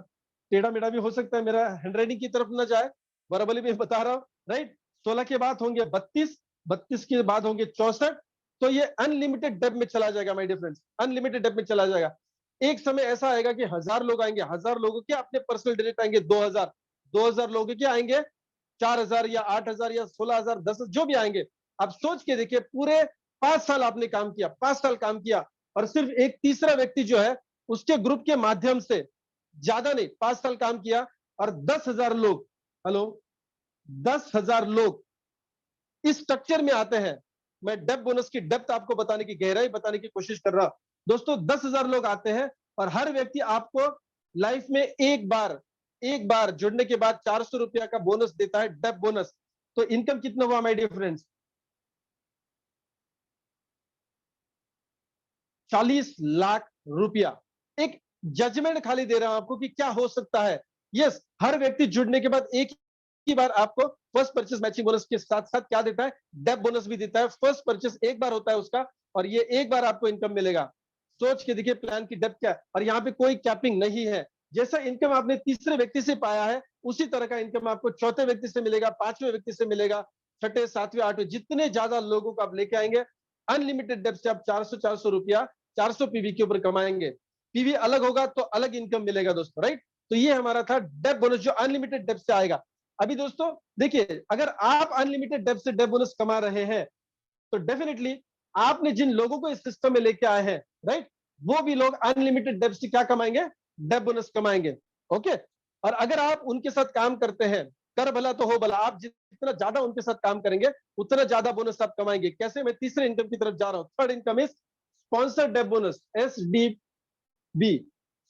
टेढ़ा मेढ़ा भी हो सकता है, मेरा हैंडराइटिंग की तरफ ना जाए, बराबरी में बता रहा हूं, राइट। 16 के बाद होंगे 32, 32 के बाद होंगे 64। तो ये अनलिमिटेड डेप में चला जाएगा my dear friends, unlimited depth में चला जाएगा। एक समय ऐसा आएगा कि 1000 लोग आएंगे, 1000 लोगों के अपने पर्सनल डायरेक्ट आएंगे 2000, 2000 लोगों के आएंगे 4000 या 8000 या 16000 10 जो भी आएंगे। आप सोच के देखिए, पूरे 5 साल आपने काम किया, 5 साल काम किया, और सिर्फ एक तीसरा व्यक्ति जो है उसके ग्रुप के माध्यम से, ज्यादा नहीं 5 साल काम किया, और 10,000 लोग, हेलो, 10,000 लोग इस स्ट्रक्चर में आते हैं। मैं डेप बोनस की डेप्थ आपको बताने की, गहराई बताने की कोशिश कर रहा हूं। दोस्तों 10,000 लोग आते हैं, और हर व्यक्ति आपको लाइफ में एक बार जुड़ने के बाद 400 रुपया का बोनस देता है, डेप बोनस। तो इनकम कितना हुआ माय डियर फ्रेंड्स, 40 लाख रुपया। एक जजमेंट खाली दे रहा हूं आपको कि क्या हो सकता है। यस, हर व्यक्ति जुड़ने के बाद एक ही बार आपको फर्स्ट परचेस मैचिंग बोनस के साथ साथ क्या देता है, डेप बोनस भी देता है। फर्स्ट परचेस एक बार होता है उसका, और ये एक बार आपको इनकम मिलेगा। सोच के देखिए प्लान की डेप्थ क्या है, और यहाँ पे कोई कैपिंग नहीं है। जैसा इनकम आपने तीसरे व्यक्ति से पाया है, उसी तरह का इनकम आपको चौथे व्यक्ति से मिलेगा, पांचवें व्यक्ति से मिलेगा, छठे सातवें आठवें, जितने ज्यादा लोगों को आप लेके आएंगे, अनलिमिटेड डेप्थ से आप 400 रुपया 400 पीवी के ऊपर कमाएंगे। पीवी अलग होगा तो अलग इनकम मिलेगा दोस्तों, राइट। तो ये हमारा था डेप बोनस जो अनलिमिटेड डेप से आएगा। अभी दोस्तों देखिए, अगर आप अनलिमिटेड डेप से डेप बोनस कमा रहे हैं, तो डेफिनेटली आपने जिन लोगों को इस सिस्टम में लेके आए हैं, राइट, वो भी लोग अनलिमिटेड डेप से क्या कमाएंगे, डेप बोनस कमाएंगे। ओके। और अगर आप उनके साथ काम करते हैं, कर भला तो हो भला, आप जितना ज्यादा उनके साथ काम करेंगे उतना ज्यादा बोनस आप कमाएंगे। कैसे, मैं तीसरे इनकम की तरफ जा रहा हूं। Third income is sponsored depth bonus, SDB,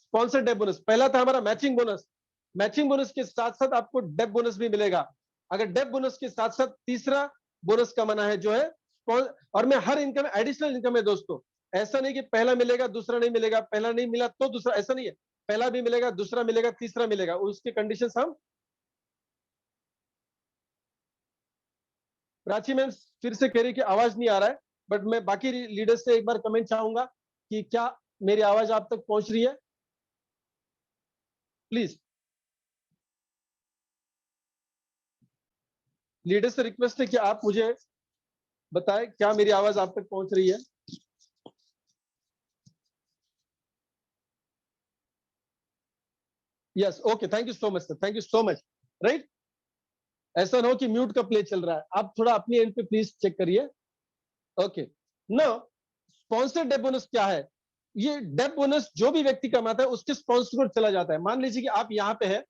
sponsored depth bonus. पहला था हमारा मैचिंग बोनस, मैचिंग बोनस के साथ साथ आपको डेप बोनस भी मिलेगा। अगर डेप बोनस के साथ साथ तीसरा बोनस कमाना है जो है, और मैं हर इनकम एडिशनल इनकम है दोस्तों, ऐसा नहीं कि पहला मिलेगा दूसरा नहीं मिलेगा, पहला नहीं मिला तो दूसरा, ऐसा नहीं है। पहला भी मिलेगा, दूसरा मिलेगा, तीसरा मिलेगा, उसके कंडीशंस हम, प्राची मैम फिर से कह रही कि आवाज नहीं आ रहा है, बट मैं बाकी लीडर्स से एक बार कमेंट चाहूंगा कि क्या मेरी आवाज आप तक पहुंच रही है, प्लीज। लीडर से रिक्वेस्ट है कि आप मुझे बताएं क्या मेरी आवाज आप तक पहुंच रही है। Yes, okay, thank you so much sir, thank you so much, right. ऐसा ना हो कि म्यूट का प्ले चल रहा है, आप थोड़ा अपनी एंड पे प्लीज चेक करिए। Okay. No, sponsored depth bonus क्या है, ये डेप बोनस जो भी व्यक्ति कमाता है उसके स्पॉन्सर को चला जाता है। मान लीजिए कि आप यहाँ पे है,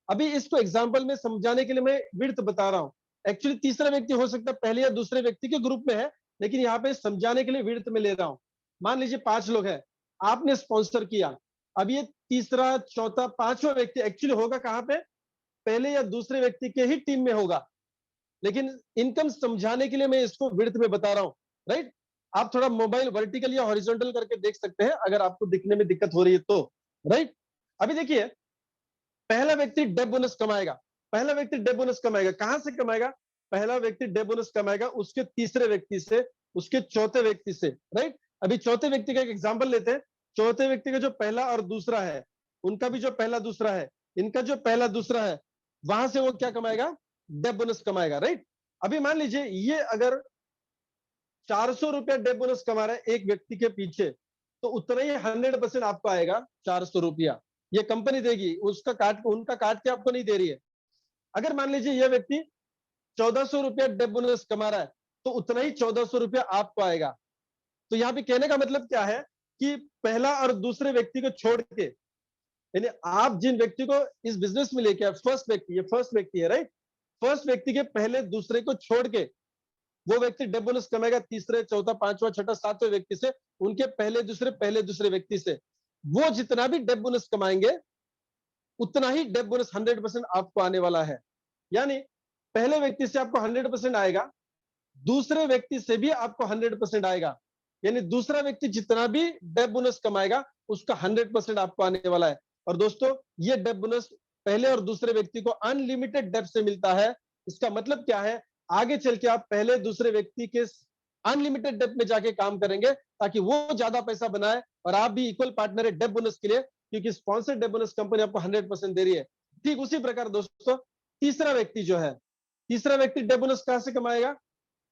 अभी इसको एग्जांपल में समझाने के लिए मैं विड्थ बता रहा हूँ। एक्चुअली तीसरा व्यक्ति हो सकता है पहले या दूसरे व्यक्ति के ग्रुप में है, लेकिन यहाँ पे समझाने के लिए विड्थ में ले रहा हूँ। मान लीजिए 5 लोग हैं, आपने स्पॉन्सर किया, अब ये तीसरा चौथा पांचवा व्यक्ति एक्चुअली होगा कहाँ पे, पहले या दूसरे व्यक्ति के ही टीम में होगा, लेकिन इनकम समझाने के लिए मैं इसको विड्थ में बता रहा हूँ, राइट। आप थोड़ा मोबाइल वर्टिकल या हॉरिजॉन्टल करके देख सकते हैं अगर आपको दिखने में दिक्कत हो रही है तो, राइट। अभी देखिए, पहला व्यक्ति डेप बोनस कमाएगा, पहला व्यक्ति डेप बोनस कमाएगा, कहां से कमाएगा, पहला व्यक्ति डेप बोनस कमाएगा उसके तीसरे व्यक्ति से, उसके चौथे व्यक्ति से, राइट। अभी चौथे व्यक्ति का एक एग्जांपल लेते हैं। चौथे व्यक्ति का जो पहला और दूसरा है, उनका भी जो पहला दूसरा है, इनका जो पहला दूसरा है, वहां से वो क्या कमाएगा, डेप बोनस कमाएगा, राइट। अभी मान लीजिए ये अगर 400 रुपया डे बोनस कमा रहा है एक व्यक्ति के पीछे, तो उतना ही 100% आपको आएगा 400 रुपया। ये कंपनी देगी, उसका काट उनका काट के आपको नहीं दे रही है। अगर मान लीजिए यह व्यक्ति 1400 रुपया डे बोनस कमा रहा है, तो उतना ही 1400 रुपया आपको आएगा। तो यहाँ पे कहने का मतलब क्या है कि पहला और दूसरे व्यक्ति को छोड़ के, यानी आप जिन व्यक्ति को इस बिजनेस में लेके आए, फर्स्ट व्यक्ति, ये फर्स्ट व्यक्ति है राइट, फर्स्ट व्यक्ति के पहले दूसरे को छोड़ के वो व्यक्ति डे बोनस कमाएगा तीसरे, चौथा, पांचवा, छठा, सातवें व्यक्ति से, उनके पहले दूसरे व्यक्ति से। वो जितना भी डे बोनस कमाएंगे उतना ही डे बोनस 100% आपको आने वाला है। यानी पहले व्यक्ति से आपको 100% आएगा, दूसरे व्यक्ति से भी आपको 100% आएगा। यानी दूसरा व्यक्ति जितना भी डे बोनस कमाएगा उसका 100% आपको आने वाला है। और दोस्तों, ये डे बोनस पहले और दूसरे व्यक्ति को अनलिमिटेड डेप्थ से मिलता है। इसका मतलब क्या है, आगे चल के आप पहले दूसरे व्यक्ति के अनलिमिटेड डेप्थ में जाके काम करेंगे ताकि वो ज्यादा पैसा बनाए और आप भी इक्वल पार्टनर है डे बोनस के लिए, क्योंकि स्पॉन्सर डे बोनस कंपनी आपको 100% दे रही है। ठीक उसी प्रकार दोस्तों, तीसरा व्यक्ति जो है, तीसरा व्यक्ति डे बोनस कहां से कमाएगा,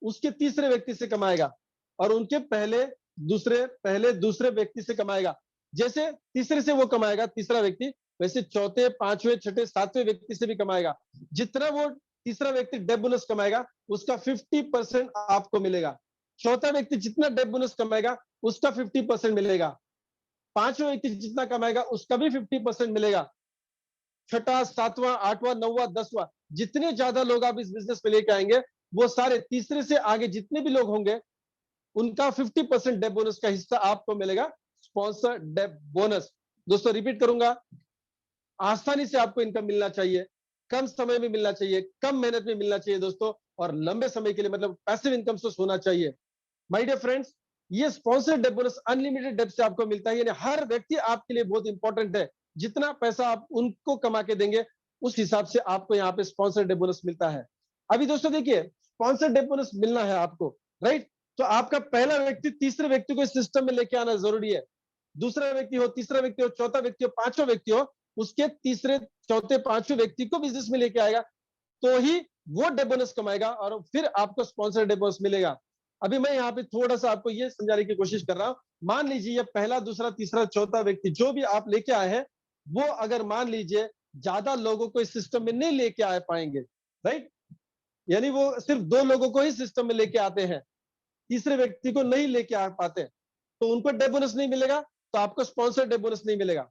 उसके तीसरे व्यक्ति से कमाएगा और उनके पहले दूसरे व्यक्ति से कमाएगा। जैसे तीसरे से वो कमाएगा तीसरा व्यक्ति, वैसे चौथे, पांचवें, छठे, सातवें व्यक्ति से भी कमाएगा। जितना वो तीसरा व्यक्ति डे बोनस कमाएगा उसका 50% आपको मिलेगा। चौथा व्यक्ति जितना डे बोनस कमाएगा उसका 50% मिलेगा। पांचवा व्यक्ति जितना कमाएगा उसका भी 50% मिलेगा। छठा, सातवां, आठवां, नौवां, 10वां, जितने ज्यादा लोग आप इस बिजनेस में लेके आएंगे वो सारे तीसरे से आगे जितने भी लोग होंगे उनका 50% डे बोनस का हिस्सा आपको मिलेगा, स्पॉन्सर डे बोनस। दोस्तों रिपीट करूंगा, आसानी से आपको इनकम मिलना चाहिए, कम समय में मिलना चाहिए, कम मेहनत में मिलना चाहिए दोस्तों, और लंबे समय के लिए, मतलब पैसिव इनकम सोर्स होना चाहिए। माय डियर फ्रेंड्स, ये sponsor day bonus unlimited depth से आपको मिलता है। यानी हर व्यक्ति आपके लिए बहुत इंपॉर्टेंट है। जितना पैसा आप उनको कमा के देंगे उस हिसाब से आपको यहाँ पे स्पॉन्सर डे बोनस मिलता है। अभी दोस्तों देखिए, स्पॉन्सर डे बोनस मिलना है आपको राइट, तो आपका पहला व्यक्ति तीसरे व्यक्ति को इस सिस्टम में लेके आना जरूरी है। दूसरा व्यक्ति हो, तीसरा व्यक्ति हो, चौथा व्यक्ति हो, पांचवा व्यक्ति हो, उसके तीसरे, चौथे, पांचवें व्यक्ति को बिजनेस में लेके आएगा तो ही वो डे बोनस कमाएगा और फिर आपको स्पॉन्सर डे बोनस मिलेगा। अभी मैं यहाँ पे थोड़ा सा आपको ये समझाने की कोशिश कर रहा हूं। मान लीजिए ये पहला, दूसरा, तीसरा, चौथा व्यक्ति जो भी आप लेके आए हैं, वो अगर मान लीजिए ज्यादा लोगों को इस सिस्टम में नहीं लेके आ पाएंगे राइट, यानी वो सिर्फ 2 लोगोों को ही सिस्टम में लेके आते हैं, तीसरे व्यक्ति को नहीं लेके आ पाते, तो उनको डे बोनस नहीं मिलेगा, तो आपको स्पॉन्सर डे बोनस नहीं मिलेगा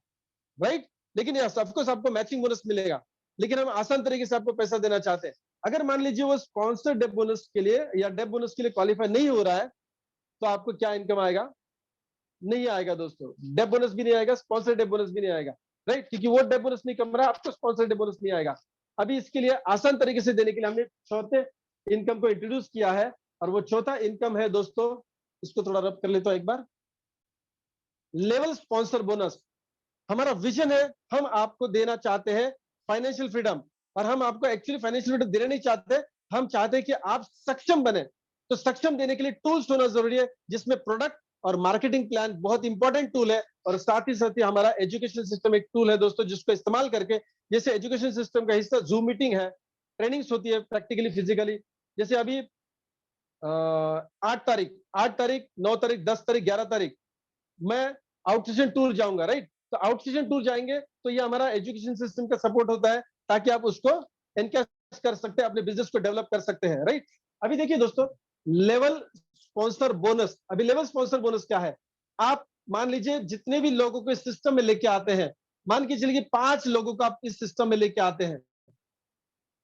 राइट। लेकिन यस ऑफ कोर्स आपको मैचिंग बोनस मिलेगा, लेकिन हम आसान तरीके से आपको पैसा देना चाहते हैं। अगर मान लीजिए वो स्पॉन्सर डे बोनस के लिए या डे बोनस के लिए क्वालिफाई नहीं हो रहा है, तो आपको क्या इनकम आएगा, नहीं आएगा दोस्तों, डे बोनस भी नहीं आएगा, स्पॉन्सर डे बोनस भी नहीं आएगा राइट, क्योंकि वो डे बोनस नहीं कम रहा, आपको स्पॉन्सर डे बोनस नहीं आएगा। अभी इसके लिए आसान तरीके से देने के लिए हमने चौथे इनकम को इंट्रोड्यूस किया है, और वो चौथा इनकम है दोस्तों, इसको थोड़ा रब कर लेता हूं एक बार, लेवल स्पॉन्सर बोनस। हमारा विजन है, हम आपको देना चाहते हैं फाइनेंशियल फ्रीडम, और हम आपको एक्चुअली फाइनेंशियल फ्रीडम देना नहीं चाहते, हम चाहते हैं कि आप सक्षम बने। तो सक्षम देने के लिए टूल्स होना जरूरी है, जिसमें प्रोडक्ट और मार्केटिंग प्लान बहुत इंपॉर्टेंट टूल है, और साथ ही हमारा एजुकेशन सिस्टम एक टूल है दोस्तों, जिसको इस्तेमाल करके, जैसे एजुकेशन सिस्टम का हिस्सा जूम मीटिंग है, ट्रेनिंग्स होती है प्रैक्टिकली, फिजिकली। जैसे अभी 8 तारीख, 8 तारीख, 9 तारीख, 10 तारीख, 11 तारीख मैं आउटस्टेशन टूर जाऊंगा राइट, तो आउटस्टेशन टूर जाएंगे तो ये हमारा एजुकेशन सिस्टम का सपोर्ट होता है, ताकि आप उसको एनकैश कर सकते हैं, अपने बिजनेस को डेवलप कर सकते हैं राइट। अभी देखिए दोस्तों, लेवल स्पॉन्सर बोनस, अभी लेवल स्पॉन्सर बोनस क्या है, आप मान लीजिए जितने भी लोगों को इस सिस्टम में लेके आते हैं, मान के चलिए 5 लोगों को आप इस सिस्टम में लेके आते हैं,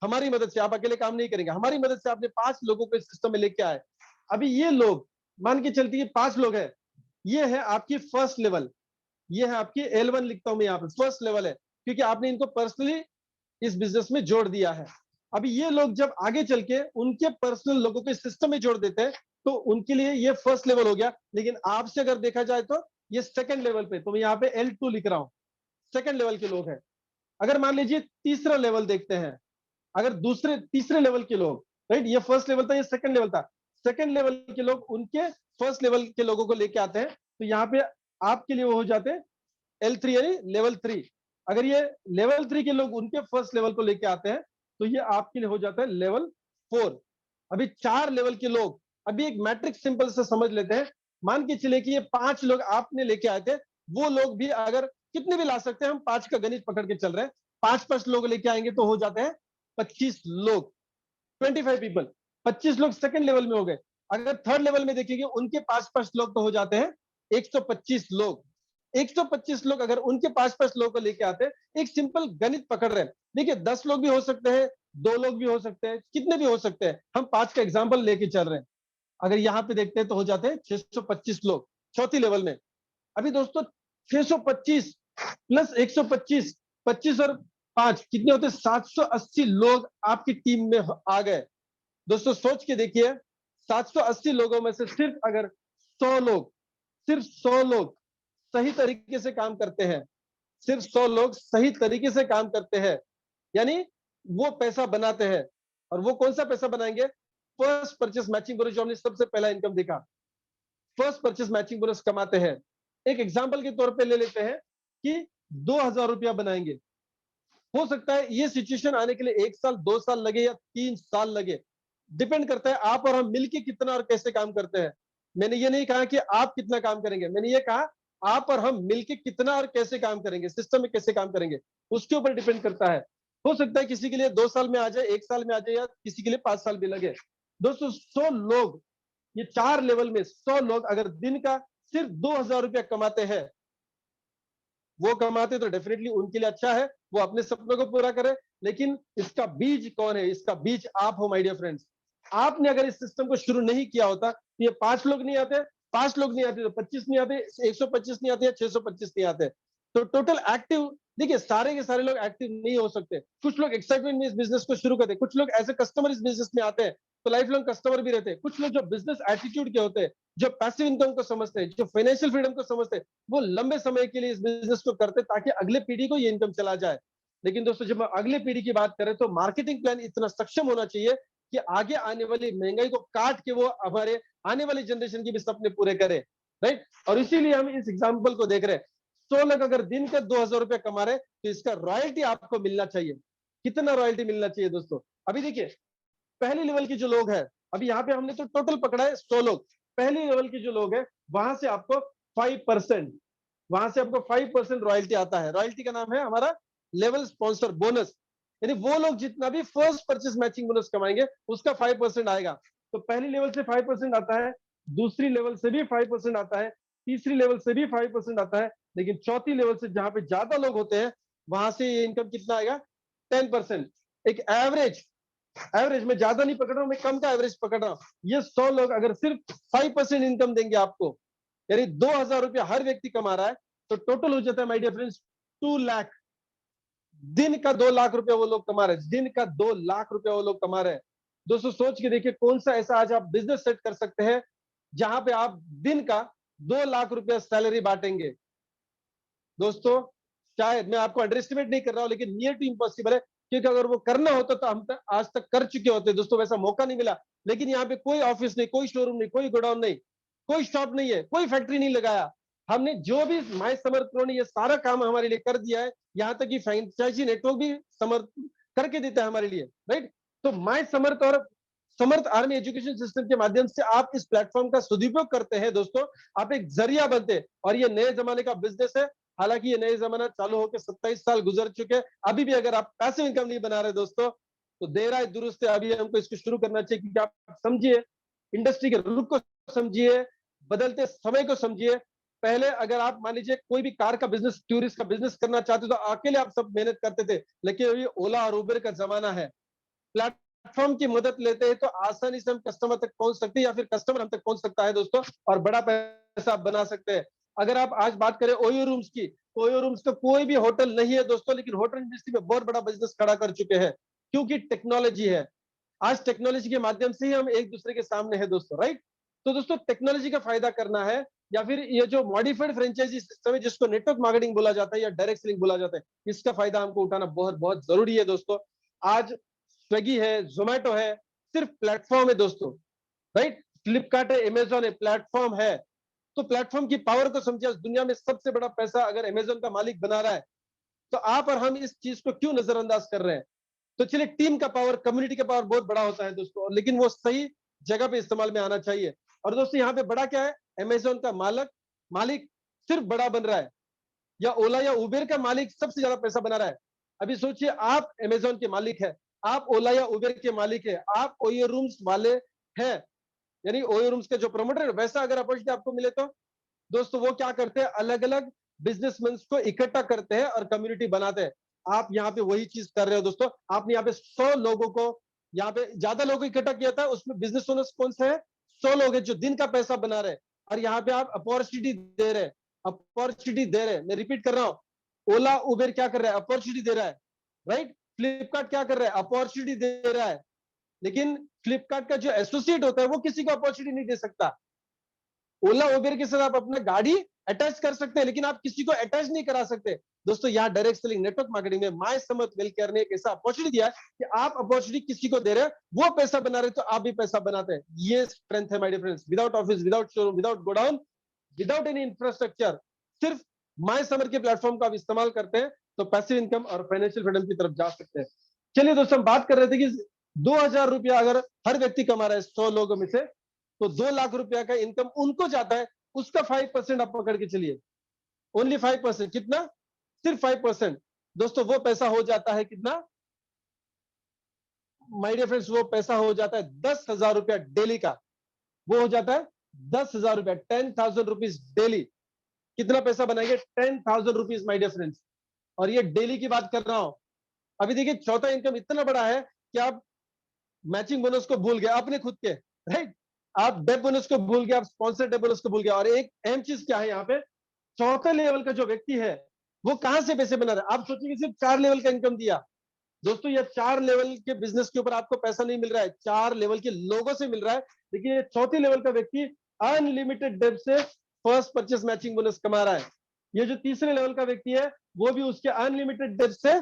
हमारी मदद से, आप अकेले काम नहीं करेंगे, हमारी मदद से आपने 5 लोगों को इस सिस्टम में लेके आए। अभी ये लोग मान के चलती है 5 लोग हैं, ये है आपकी फर्स्ट लेवल, ये है आपकी L1 लिखता हूं मैं यहाँ पे, फर्स्ट लेवल है, क्योंकि आपने इनको पर्सनली इस बिजनेस में जोड़ दिया है। अभी ये लोग जब आगे चल के उनके पर्सनल लोगों को इस सिस्टम में जोड़ देते हैं, तो उनके लिए ये फर्स्ट लेवल हो गया। लेकिन आपसे अगर देखा जाए तो ये सेकंड लेवल पे, तो मैं यहाँ पे L2 लिख रहा हूँ, सेकंड लेवल के लोग हैं। अगर मान लीजिए तीसरा लेवल देखते हैं, अगर तीसरे लेवल के लोग राइट, ये फर्स्ट लेवल था, ये सेकंड लेवल था, सेकंड लेवल के लोग उनके फर्स्ट लेवल के लोगों को लेके आते हैं, तो यहाँ पे आपके लिए वो हो जाते हैं L3 यानी लेवल 3। अगर ये लेवल 3 के लोग उनके फर्स्ट लेवल को लेके आते हैं, तो ये आपके लिए हो जाता है लेवल 4। अभी 4 लेवल के लोग अभी एक मैट्रिक सिंपल से समझ लेते हैं। मान के चले कि ये 5 लोग आपने लेके आए थे, वो लोग भी अगर कितने भी ला सकते हैं, हम 5 का गणित पकड़ के चल रहे हैं। 5-5 लोग लेके आएंगे तो हो जाते हैं 25 लोग, 25 पीपल। 25 लोग सेकंड लेवल में हो गए। अगर थर्ड लेवल में देखेंगे, उनके 5-5 लोग तो हो जाते हैं 125 लोग। 125 लोग अगर उनके 5-5 लोग को लेके आते हैं, एक सिंपल गणित पकड़ रहे हैं। देखिए 10 लोग भी हो सकते हैं, 2 लोग भी हो सकते हैं, कितने भी हो सकते हैं। हम 5 का एग्जाम्पल लेके चल रहे हैं। अगर यहाँ पे देखते हैं तो हो जाते हैं 625 लोग चौथी लेवल में। अभी दोस्तों 625 प्लस 125, 25 और 5 कितने होते हैं? 780 लोग आपकी टीम में आ गए। दोस्तों सोच के देखिए, 780 लोगों में से सिर्फ अगर 100 लोग, सिर्फ 100 लोग सही तरीके से काम करते हैं, सिर्फ 100 लोग सही तरीके से काम करते हैं, यानी वो पैसा बनाते हैं। और वो कौन सा पैसा बनाएंगे? फर्स्ट परचेस मैचिंग बोनस, जो हमने सबसे पहला इनकम देखा, फर्स्ट परचेस मैचिंग बोनस कमाते हैं। एक एग्जांपल के तौर पे ले लेते हैं कि 2000 रुपया बनाएंगे। हो सकता है ये सिचुएशन आने के लिए 1 साल, 2 साल लगे या 3 साल लगे, डिपेंड करता है आप और हम मिलके कितना और कैसे काम करते हैं। मैंने ये नहीं कहा कि आप कितना काम करेंगे, मैंने ये कहा आप और हम मिलके कितना और कैसे काम करेंगे, सिस्टम में कैसे काम करेंगे, उसके ऊपर डिपेंड करता है। हो सकता है किसी के लिए 2 साल में आ जाए, 1 साल में आ जाए, या किसी के लिए 5 साल भी लगे। दोस्तों 100 लोग, ये 4 लेवल में 100 लोग अगर दिन का सिर्फ 2000 रुपया कमाते हैं, वो कमाते तो डेफिनेटली उनके लिए अच्छा है, वो अपने सपनों को पूरा करे। लेकिन इसका बीज कौन है? इसका बीज आप हो माय डियर फ्रेंड्स। आपने अगर इस सिस्टम को शुरू नहीं किया होता तो ये 5 लोग नहीं आते, 5 लोग नहीं आते तो 25 नहीं आते, 125 नहीं आते, 625 नहीं आते। तो टोटल एक्टिव, देखिए सारे के सारे लोग एक्टिव नहीं हो सकते। कुछ लोग एक्साइटमेंट में इस बिजनेस को शुरू करते हैं, कुछ लोग एज ए कस्टमर इस बिजनेस में आते हैं तो लाइफ लॉन्ग कस्टमर भी रहते हैं। कुछ लोग जो बिजनेस एटीट्यूड के होते हैं, जो पैसिव इनकम को समझते हैं, जो फाइनेंशियल फ्रीडम को समझते हैं, वो लंबे समय के लिए इस बिजनेस को करते ताकि अगले पीढ़ी को ये इनकम चला जाए। लेकिन दोस्तों जब हम अगले पीढ़ी की बात करें तो मार्केटिंग प्लान इतना सक्षम होना चाहिए कि आगे आने वाली महंगाई को काट के वो हमारे आने वाली जनरेशन के भी सपने पूरे करे। राइट? और इसीलिए हम इस एग्जाम्पल को देख रहे हैं। 100 लोग अगर दिन के 2000 रुपए कमा रहे तो इसका रॉयल्टी आपको मिलना चाहिए। कितना रॉयल्टी मिलना चाहिए दोस्तों? अभी देखिए पहले लेवल के जो लोग हैं, अभी यहाँ पे हमने तो टोटल पकड़ा है 100 लोग। पहले लेवल के जो लोग हैं वहां से आपको 5%, वहां से आपको 5% रॉयल्टी आता है। रॉयल्टी का नाम है हमारा लेवल स्पॉन्सर बोनस, यानी वो लोग जितना भी फर्स्ट परचेस मैचिंग बोनस कमाएंगे उसका 5% आएगा। तो पहली लेवल से 5% आता है, दूसरी लेवल से भी 5% आता है, तीसरी लेवल से भी 5% आता है, लेकिन चौथी लेवल से जहां पे ज्यादा लोग होते हैं वहां से ये इनकम कितना आएगा? 10%। एक एवरेज, एवरेज में ज्यादा नहीं पकड़ रहा हूं, मैं कम का एवरेज पकड़ रहा हूं। ये 100 लोग अगर सिर्फ 5% इनकम देंगे आपको, यानी 2000 रुपया हर व्यक्ति कमा रहा है, तो टोटल हो जाता है माय डियर फ्रेंड्स 2 लाख। दिन का 2 लाख रुपया वो लोग कमा रहे हैं, दिन का 2 लाख रुपया वो लोग कमा रहे हैं। दोस्तों सोच के देखिए कौन सा ऐसा आज आप बिजनेस सेट कर सकते हैं जहां पे आप दिन का 2 लाख रुपया सैलरी बांटेंगे। दोस्तों शायद मैं आपको अंडर एस्टिमेट नहीं कर रहा हूं, लेकिन नियर टू इम्पॉसिबल है, क्योंकि अगर वो करना होता तो हम आज तक कर चुके होते। दोस्तों वैसा मौका नहीं मिला। लेकिन यहाँ पे कोई ऑफिस नहीं, कोई शोरूम नहीं, कोई गोडाउन नहीं, कोई शॉप नहीं है, कोई फैक्ट्री नहीं लगाया। हमने जो भी माय समर्थ प्रो ने ये सारा काम हमारे लिए कर दिया है, यहाँ तक कि फ्रेंचाइजी नेटवर्क भी समर्थ करके देता है हमारे लिए। राइट? तो माय समर्थ और समर्थ आर्मी एजुकेशन सिस्टम के माध्यम से आप इस प्लेटफॉर्म का सदुपयोग करते हैं दोस्तों, आप एक जरिया बनते हैं। और ये नए जमाने का बिजनेस है। हालांकि ये नए जमाना चालू होकर 27 साल गुजर चुके हैं, अभी भी अगर आप पैसिव इनकम नहीं बना रहे दोस्तों, तो देर आए दुरुस्त है, अभी हमको इसको शुरू करना चाहिए। क्योंकि आप समझिए, इंडस्ट्री के रुख को समझिए, बदलते समय को समझिए। पहले अगर आप मान लीजिए कोई भी कार का बिजनेस, टूरिस्ट का बिजनेस करना चाहते तो अकेले आप सब मेहनत करते थे, लेकिन अभी ओला और उबर का जमाना है। प्लेटफॉर्म की मदद लेते हैं तो आसानी से हम कस्टमर तक पहुंच सकते हैं, या फिर कस्टमर हम तक पहुंच सकता है दोस्तों, और बड़ा पैसा आप बना सकते हैं। अगर आप आज बात करें ओयो रूम्स की, तो ओयो रूम्स का कोई भी होटल नहीं है दोस्तों, लेकिन होटल इंडस्ट्री में बहुत बड़ा बिजनेस खड़ा कर चुके हैं, क्योंकि टेक्नोलॉजी है। आज टेक्नोलॉजी के माध्यम से ही हम एक दूसरे के सामने है दोस्तों। राइट? तो दोस्तों टेक्नोलॉजी का फायदा करना है, या फिर ये जो मॉडिफाइड फ्रेंचाइजी सिस्टम है जिसको नेटवर्क मार्केटिंग बोला जाता है या डायरेक्ट सेलिंग बोला जाता है, इसका फायदा हमको उठाना बहुत बहुत जरूरी है दोस्तों। आज स्विगी है, जोमेटो है, सिर्फ प्लेटफॉर्म है दोस्तों। राइट? फ्लिपकार्ट है, अमेजोन है, प्लेटफॉर्म है। तो प्लेटफॉर्म की पावर को समझिए। दुनिया में सबसे बड़ा पैसा अगर अमेजोन का मालिक बना रहा है, तो आप और हम इस चीज को क्यों नजरअंदाज कर रहे हैं? तो चलिए, टीम का पावर, कम्युनिटी का पावर बहुत बड़ा होता है दोस्तों, लेकिन वो सही जगह पे इस्तेमाल में आना चाहिए। और दोस्तों यहाँ पे बड़ा क्या है, अमेजोन का मालिक सिर्फ बड़ा बन रहा है, या ओला या उबेर का मालिक सबसे ज्यादा पैसा बना रहा है। अभी सोचिए, आप अमेजोन के मालिक है, आप ओला या उबेर के मालिक है, आप ओयो रूम्स वाले हैं, यानी ओयो रूम्स के जो प्रमोटर है, वैसा अगर अपॉर्चुनिटी आपको मिले तो दोस्तों वो क्या करते हैं, अलग अलग बिजनेसमैन को इकट्ठा करते हैं और कम्युनिटी बनाते हैं। आप यहाँ पे वही चीज कर रहे हो दोस्तों। आपने यहाँ पे 100 लोगों को, यहाँ पे ज्यादा लोगों को इकट्ठा किया था, उसमें बिजनेस ओनर्स कौन से हैं, 100 लोग हैं जो दिन का पैसा बना रहे हैं। और यहाँ पे आप अपॉर्चुनिटी दे रहे हैं, अपॉर्चुनिटी दे रहे हैं। मैं रिपीट कर रहा हूँ, ओला उबेर क्या कर रहा है, अपॉर्चुनिटी दे रहा है, राइट। फ्लिपकार्ट क्या कर रहा है, अपॉर्चुनिटी दे रहा है। लेकिन फ्लिपकार्ट का जो एसोसिएट होता है वो किसी को अपॉर्चुनिटी नहीं दे सकता। ओला उबेर के साथ आप अपना गाड़ी अटैच कर सकते हैं, लेकिन आप किसी को अटैच नहीं करा सकते। दोस्तों यहाँ डायरेक्ट सेलिंग नेटवर्क मार्केटिंग में माय समर्थ वेलकेयर ने एक ऐसा अपॉर्चुनिटी दिया है कि आप अपॉर्चुनिटी किसी को दे रहे हैं, वो पैसा बना रहे हैं, तो आप भी पैसा बनाते हैं। ये स्ट्रेंथ है my dear friends. Without office, without showroom, without godown, without any infrastructure, सिर्फ माय समर के प्लेटफॉर्म का आप इस्तेमाल करते हैं तो पैसिव इनकम और फाइनेंशियल फ्रीडम की तरफ जा सकते हैं। चलिए दोस्तों, हम बात कर रहे थे कि 2,000 रुपया अगर हर व्यक्ति कमा रहा है 100 लोगों में से, तो 2 लाख रुपया का इनकम उनको जाता है। उसका 5% आप पकड़ के चलिए, ओनली 5%। कितना, सिर्फ 5%। दोस्तों वो पैसा हो जाता है कितना माय डियर फ्रेंड्स, वो पैसा हो जाता है 10,000 रुपया डेली का। वो हो जाता है 10,000 रुपया, 10,000 रुपीज डेली। कितना पैसा बनाएंगे, 10,000 रुपीज माय डियर फ्रेंड्स। और ये डेली की बात कर रहा हूं। अभी देखिए, चौथा इनकम इतना बड़ा है कि आप मैचिंग बोनस को भूल गए अपने खुद के, राइट। आप डेप बोनस को भूल गए, आप स्पॉन्सर डेप बोनस को भूल गए। और एक अहम चीज क्या है यहाँ पे, चौथे लेवल का जो व्यक्ति है वो कहां से पैसे बना रहा है। आप सोचिए, सिर्फ 4 लेवल का इनकम दिया। दोस्तों ये 4 लेवल के बिजनेस के ऊपर आपको पैसा नहीं मिल रहा है, 4 लेवल के लोगों से मिल रहा है। लेकिन ये चौथे लेवल का व्यक्ति अनलिमिटेड डेप से फर्स्ट परचेस मैचिंग बोनस कमा रहा है। ये जो तीसरे लेवल का व्यक्ति है वो भी उसके अनलिमिटेड डेप से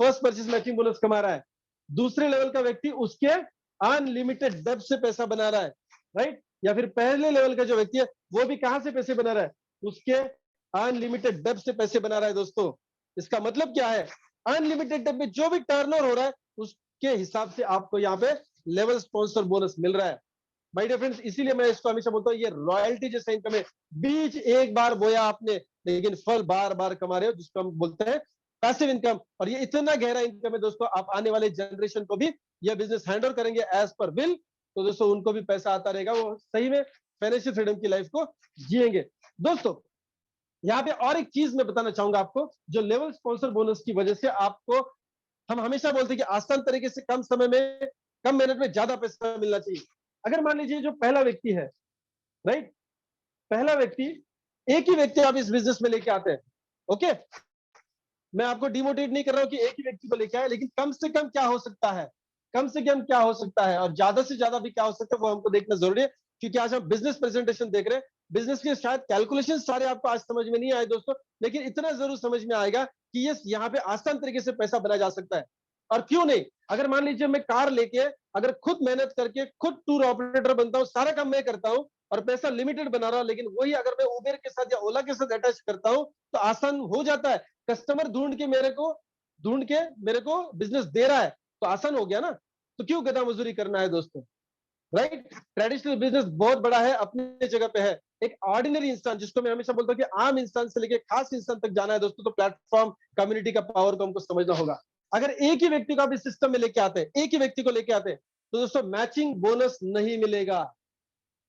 फर्स्ट परचेस मैचिंग बोनस कमा रहा है। दूसरे लेवल का व्यक्ति उसके अनलिमिटेड डेप से पैसा बना रहा है, राइट। या फिर पहले लेवल का जो व्यक्ति है वो भी कहां से पैसे बना रहा है, उसके अनलिमिटेड डेप से पैसे बना रहा है। दोस्तों इसका मतलब क्या है, अनलिमिटेड डेप में जो भी टर्नओवर हो रहा है उसके हिसाब से आपको यहाँ पे लेवल स्पॉन्सर बोनस मिल रहा है माय डियर फ्रेंड्स। इसीलिए मैं इसको हमेशा बोलता हूँ, ये रॉयल्टी जैसा इनकम है। बीज एक बार बोया आपने, लेकिन फल बार बार कमा रहे हो, जिसको हम बोलते हैं पैसिव इनकम। और ये इतना गहरा इनकम है दोस्तों, आप आने वाले जनरेशन को भी ये बिजनेस हैंड ओवर करेंगे एज पर विल, तो दोस्तों उनको भी पैसा आता रहेगा, वो सही में फाइनेंशियल फ्रीडम की लाइफ को जिएंगे। दोस्तों यहाँ पे और एक चीज मैं बताना चाहूंगा आपको, जो लेवल स्पॉन्सर बोनस की वजह से आपको, हम हमेशा बोलते हैं कि आसान तरीके से कम समय में, कम मेहनत में ज्यादा पैसा मिलना चाहिए। अगर मान लीजिए जो पहला व्यक्ति है, राइट, पहला व्यक्ति, एक ही व्यक्ति आप इस बिजनेस में लेके आते हैं, ओके। मैं आपको डिमोटिवेट नहीं कर रहा हूं कि एक ही व्यक्ति को लेके आए, लेकिन कम से कम क्या हो सकता है, कम से कम क्या हो सकता है, और ज्यादा से ज्यादा भी क्या हो सकता है, वो हमको देखना जरूरी है। क्योंकि आज हम बिजनेस प्रेजेंटेशन देख रहे हैं, बिजनेस के शायद कैलकुलेशन सारे आपको आज समझ में नहीं आए दोस्तों, लेकिन इतना जरूर समझ में आएगा कि ये यहाँ पे आसान तरीके से पैसा बना जा सकता है। और क्यों नहीं, अगर मान लीजिए मैं कार लेके, अगर खुद मेहनत करके खुद टूर ऑपरेटर बनता हूँ, सारा काम मैं करता हूँ और पैसा लिमिटेड बना रहा हूँ, लेकिन वही अगर मैं उबेर के साथ या ओला के साथ अटैच करता हूँ तो आसान हो जाता है। कस्टमर ढूंढ के मेरे को बिजनेस दे रहा है, तो आसान हो गया ना। तो क्यों गधा मजदूरी करना है दोस्तों, राइट। ट्रेडिशनल बिजनेस बहुत बड़ा है, अपनी जगह पे है। एक ऑर्डिनरी इंसान, जिसको मैं हमेशा बोलता हूँ कि आम इंसान से लेके खास इंसान तक जाना है दोस्तों, तो प्लेटफॉर्म कम्युनिटी का पावर को हमको समझना होगा। अगर एक ही व्यक्ति को आप इस सिस्टम में लेके आते हैं, एक ही व्यक्ति को लेके आते हैं, तो दोस्तों मैचिंग बोनस नहीं मिलेगा,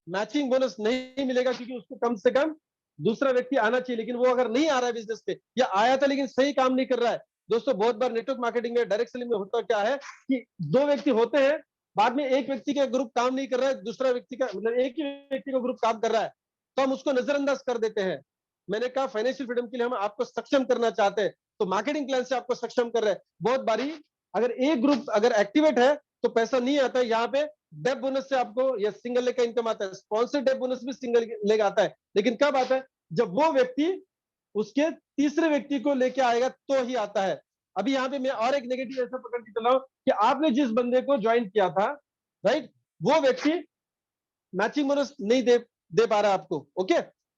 मैचिंग बोनस नहीं मिलेगा, क्योंकि उसको कम से कम दूसरा व्यक्ति आना चाहिए। लेकिन वो अगर नहीं आ रहा है बिजनेस पे, या आया था लेकिन सही काम नहीं कर रहा है, दोस्तों बहुत बार नेटवर्क मार्केटिंग में, डायरेक्ट सेलिंग में होता क्या है कि दो व्यक्ति होते हैं, बाद में एक व्यक्ति का ग्रुप काम नहीं कर रहा है, दूसरा व्यक्ति का, मतलब एक ही व्यक्ति का ग्रुप काम कर रहा है, तो हम उसको नजरअंदाज कर देते हैं। मैंने कहा फाइनेंशियल फ्रीडम के लिए हम आपको सक्षम करना चाहते हैं, तो मार्केटिंग प्लान से आपको सक्षम कर रहे हैं। बहुत बारी अगर एक ग्रुप अगर एक्टिवेट है तो पैसा नहीं आता है। यहाँ पे डेप बोनस से आपको या सिंगल लेग का इनकम आता है, स्पॉन्सर डेप बोनस भी सिंगल लेग आता है, लेकिन कब आता है, जब वो व्यक्ति उसके तीसरे व्यक्ति को लेके आएगा तो ही आता है। अभी यहाँ पे मैं और एक नेगेटिव ऐसा पकड़ के चला हूं कि आपने जिस बंदे को ज्वाइन किया था, राइट, वो व्यक्ति मैचिंग बोनस नहीं दे पा रहा है आपको, ओके,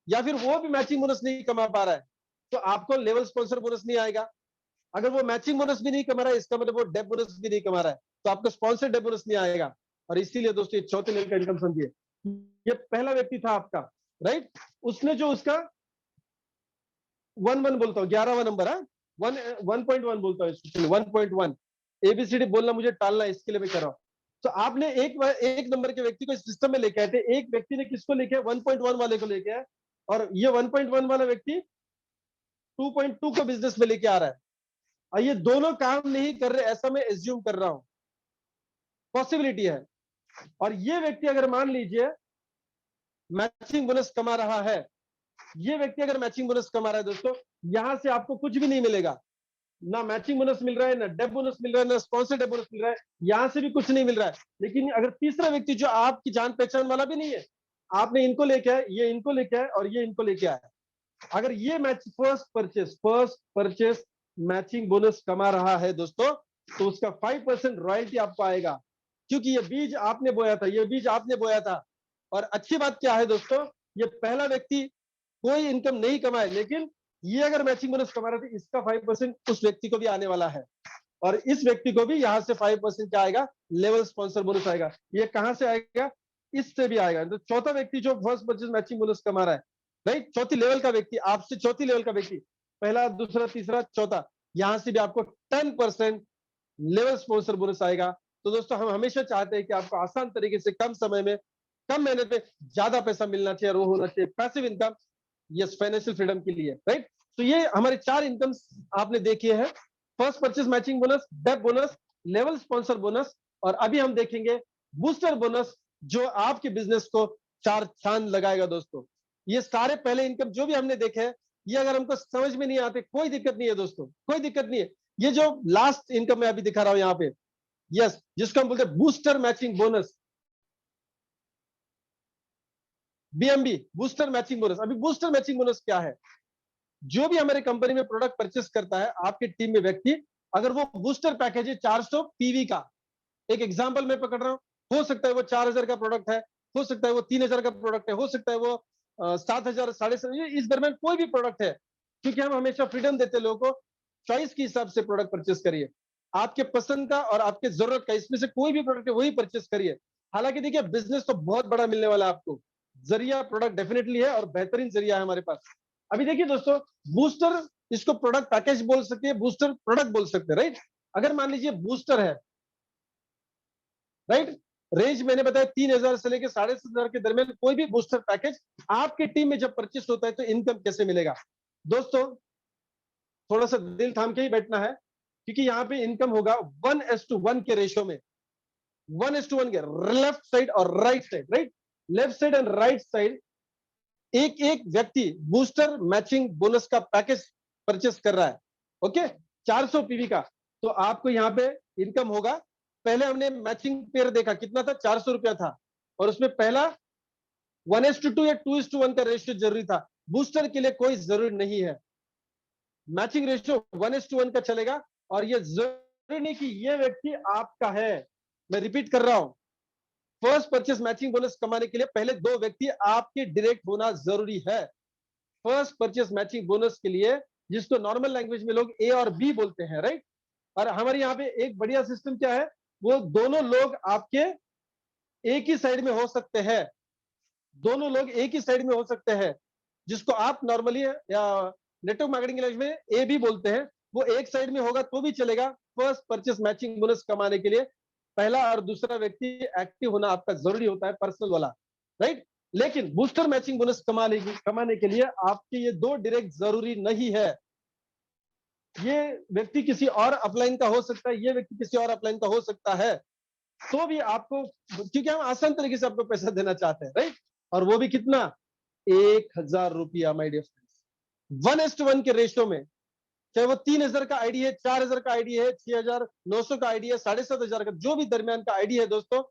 या फिर वो भी मैचिंग बोनस नहीं कमा पा रहा है, तो आपको लेवल स्पॉन्सर बोनस नहीं आएगा। अगर वो मैचिंग बोनस भी नहीं कमा रहा है, इसका मतलब वो डेप बोनस भी नहीं कमा रहा है, तो आपको स्पॉन्सर डेप बोनस नहीं आएगा। और इसीलिए दोस्तों ये चौथे लेवल का इनकम समझिए। ये पहला व्यक्ति था आपका, राइट? उसने जो उसका 1 बोलता हूँ, 11वां नंबर है, 1.1 बोलता हूँ, 1.1 एबीसीडी बोलना मुझे टालना है, इसके लिए मैं कर रहा हूँ। तो आपने एक नंबर के व्यक्ति को इस सिस्टम में लेके आए थे, एक व्यक्ति ने किसको लेके आया? 1.1 वाले को लेके आया, और ये 1.1 वाला व्यक्ति 2.2 को बिजनेस में लेके आ रहा है, और ये दोनों काम नहीं कर रहे, ऐसा मैं एज्यूम कर रहा हूं, पॉसिबिलिटी है। और ये व्यक्ति अगर मान लीजिए मैचिंग बोनस कमा रहा है, ये व्यक्ति अगर मैचिंग बोनस कमा रहा है दोस्तों, यहां से आपको कुछ भी नहीं मिलेगा, ना मैचिंग बोनस मिल रहा है, ना डेब बोनस मिल रहा है, ना स्पॉन्सर डेब बोनस मिल रहा है, यहां से भी कुछ नहीं मिल रहा है। लेकिन अगर तीसरा व्यक्ति जो आपकी जान पहचान वाला भी नहीं है, आपने इनको लेके आए, ये इनको लेके आए और ये इनको लेके आए, अगर ये match first purchase matching bonus कमा रहा है दोस्तों, तो उसका 5% रॉयल्टी आपको आएगा, क्योंकि ये बीज आपने बोया था, ये बीज आपने बोया था। और अच्छी बात क्या है दोस्तों, ये पहला व्यक्ति कोई इनकम नहीं कमाए, लेकिन ये अगर मैचिंग बोनस कमा रहा था, इसका 5% उस व्यक्ति को भी आने वाला है, और इस व्यक्ति को भी यहां से 5% क्या आएगा? लेवल स्पॉन्सर बोनस आएगा। ये कहां से आएगा? इससे भी आएगा। तो चौथा व्यक्ति जो फर्स्ट परचेस मैचिंग बोनस कमा रहा है, राइट, चौथी लेवल का व्यक्ति, आपसे चौथी लेवल का व्यक्ति, पहला, दूसरा, तीसरा, चौथा, यहां से भी आपको 10% लेवल स्पॉन्सर बोनस आएगा। तो दोस्तों हम हमेशा चाहते हैं कि आपको आसान तरीके से, कम समय में, कम मेहनत में ज्यादा पैसा मिलना चाहिए, और वो होना चाहिए passive income, yes, financial freedom के लिए, राइट। तो ये हमारे 4 इनकम्स आपने देखे हैं, first purchase matching bonus, deb bonus, level sponsor bonus, और अभी हम देखेंगे बूस्टर बोनस, जो आपके बिजनेस को 4 चांद लगाएगा दोस्तों। ये सारे पहले इनकम जो भी हमने देखे हैं, ये अगर हमको समझ में नहीं आते, कोई दिक्कत नहीं है दोस्तों, कोई दिक्कत नहीं है। ये जो लास्ट इनकम मैं अभी दिखा रहा हूं यहाँ पे, यस, जिसको हम बोलते हैं booster matching bonus, BMB, booster matching bonus. अभी बूस्टर मैचिंग बोनस क्या है? जो भी हमारे कंपनी में प्रोडक्ट परचेस करता है, आपके टीम में व्यक्ति, अगर वो बूस्टर पैकेज है 400 पीवी का, एक एग्जांपल मैं पकड़ रहा हूं, हो सकता है वो 4000 का प्रोडक्ट है, हो सकता है वो 3000 का प्रोडक्ट है, हो सकता है वो 7000, 7,500, इस दरमियान कोई भी प्रोडक्ट है, क्योंकि हम हमेशा फ्रीडम देते हैं लोगों को, चॉइस के हिसाब से प्रोडक्ट परचेस करिए, आपके पसंद का और आपके जरूरत का, इसमें से कोई भी प्रोडक्ट है वही परचेस करिए। हालांकि देखिए बिजनेस तो बहुत बड़ा मिलने वाला है आपको, जरिया प्रोडक्ट डेफिनेटली है, और बेहतरीन जरिया है हमारे पास। अभी देखिए दोस्तों, बूस्टर, इसको प्रोडक्ट पैकेज बोल सकते हैं, बूस्टर प्रोडक्ट बोल सकते हैं, राइट। अगर मान लीजिए बूस्टर है, राइट, रेंज मैंने बताया 3000 से लेकर 7,500 के दरमियान कोई भी बूस्टर पैकेज आपकी टीम में जब परचेस होता है, तो इनकम कैसे मिलेगा दोस्तों? थोड़ा सा दिल थाम के ही बैठना है, क्योंकि यहाँ पे इनकम होगा 1:1 के रेशियो में, 1:1 के, लेफ्ट साइड और right side, right, left side and right side, एक एक व्यक्ति बूस्टर मैचिंग बोनस का पैकेज परचेस कर रहा है, ओके, 400 पीवी का, तो आपको यहाँ पे इनकम होगा। पहले हमने मैचिंग पेयर देखा, कितना था? 400 रुपया था, और उसमें पहला 1:2 या 2:1 का रेशियो जरूरी था। बूस्टर के लिए कोई जरूरी नहीं है, मैचिंग रेशियो 1:1 का चलेगा, और ये जरूरी नहीं कि ये व्यक्ति आपका है। मैं रिपीट कर रहा हूं, फर्स्ट परचेस मैचिंग बोनस कमाने के लिए पहले 2 व्यक्ति आपके डायरेक्ट होना जरूरी है। फर्स्ट परचेस मैचिंग बोनस के लिए, जिसको नॉर्मल लैंग्वेज में लोग ए और बी बोलते हैं, राइट। और हमारे यहाँ पे एक बढ़िया सिस्टम क्या है, वो दोनों लोग आपके एक ही साइड में हो सकते हैं, दोनों लोग एक ही साइड में हो सकते हैं, जिसको आप नॉर्मली या नेटवर्क मार्केटिंग लैंग्वेज में ए बी बोलते हैं, वो एक साइड में होगा तो भी चलेगा। फर्स्ट परचेस मैचिंग बोनस कमाने के लिए पहला और दूसरा व्यक्ति एक्टिव होना आपका जरूरी होता है, पर्सनल वाला, राइट। लेकिन बूस्टर मैचिंग बोनस कमाने के लिए आपके ये 2 डायरेक्ट जरूरी नहीं है। ये व्यक्ति किसी और अपलाइन का हो सकता है, ये व्यक्ति किसी और अपलाइन का हो सकता है, तो भी आपको, क्योंकि हम आसान तरीके से आपको पैसा देना चाहते हैं, राइट, और वो भी कितना? 1,000 रुपया, माय डियर फ्रेंड्स, 1:1 के रेशियो में, चाहे वो 3,000 का आईडी है, 4,000 का आईडी है, 6,900 का आईडी है, 7,500 का, जो भी दरमियान का आईडी है दोस्तों,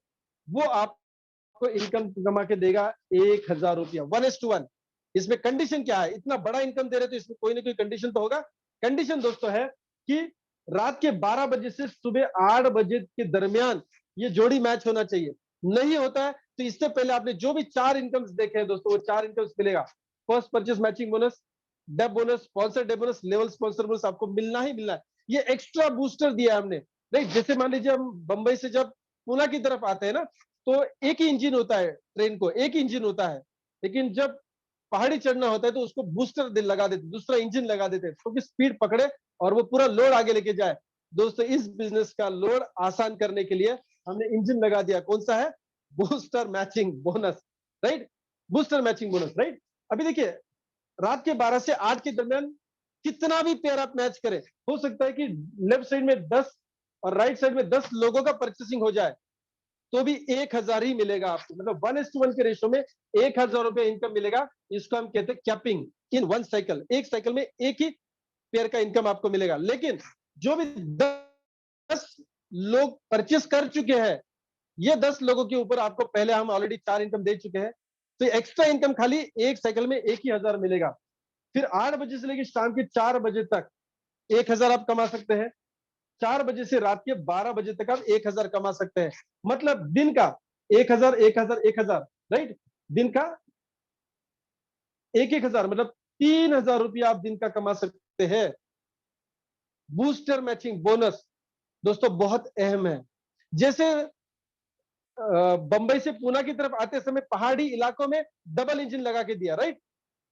वो आपको इनकम कमा के देगा 1,000 रुपया, 1:1। इसमें कंडीशन क्या है? इतना बड़ा इनकम दे रहे तो इसमें कोई ना कोई कंडीशन तो होगा। कंडीशन दोस्तों है कि रात के 12 बजे से सुबह 8 बजे के दरमियान ये जोड़ी मैच होना चाहिए। नहीं होता है तो इससे पहले आपने जो भी 4 इनकम्स देखे हैं दोस्तों, वो 4 इनकम्स मिलेगा। First purchase matching bonus, deb bonus, sponsor deb bonus, level sponsor bonus आपको मिलना ही मिलना है। ये एक्स्ट्रा बूस्टर दिया है हमने, नहीं, जैसे मान लीजिए हम बंबई से जब पुणे की तरफ आते हैं ना, तो एक ही इंजन होता है, ट्रेन को एक ही इंजन होता है, लेकिन जब पहाड़ी चढ़ना होता है तो उसको बूस्टर दिल लगा देते, दूसरा इंजन लगा देते क्योंकि स्पीड पकड़े और वो पूरा लोड आगे लेके जाए। दोस्तों इस बिजनेस का लोड आसान करने के लिए हमने इंजन लगा दिया, कौन सा है? Booster matching bonus, right? Booster matching bonus, right? अभी देखिए, रात के 12 से 8 के दरमियान कितना भी पेयर आप मैच करें, हो सकता है कि लेफ्ट साइड में 10 और राइट साइड में 10 लोगों का परचेसिंग हो जाए, तो भी 1000 ही मिलेगा आपको, मतलब 1:1 के रेशो में 1000 रुपए इनकम मिलेगा। इसको हम कहते हैं कैपिंग इन वन साइकिल, एक साइकिल में एक ही पेयर का इनकम आपको मिलेगा। लेकिन जो भी 10 लोग परचेस कर चुके हैं, ये 10 लोगों के ऊपर आपको पहले हम ऑलरेडी 4 इनकम दे चुके हैं, तो एक्स्ट्रा इनकम खाली एक साइकिल में एक ही 1000 मिलेगा। फिर 8 बजे से लेकर शाम के 4 बजे तक 1000 आप कमा सकते हैं। 4 बजे से रात के 12 बजे तक आप 1000 कमा सकते हैं। मतलब दिन का 1000 1000 1000, राइट? दिन का 1000 मतलब 3000 रुपया आप दिन का कमा सकते हैं। बूस्टर मैचिंग बोनस दोस्तों बहुत अहम है। जैसे बंबई से पूना की तरफ आते समय पहाड़ी इलाकों में डबल इंजन लगा के दिया, राइट?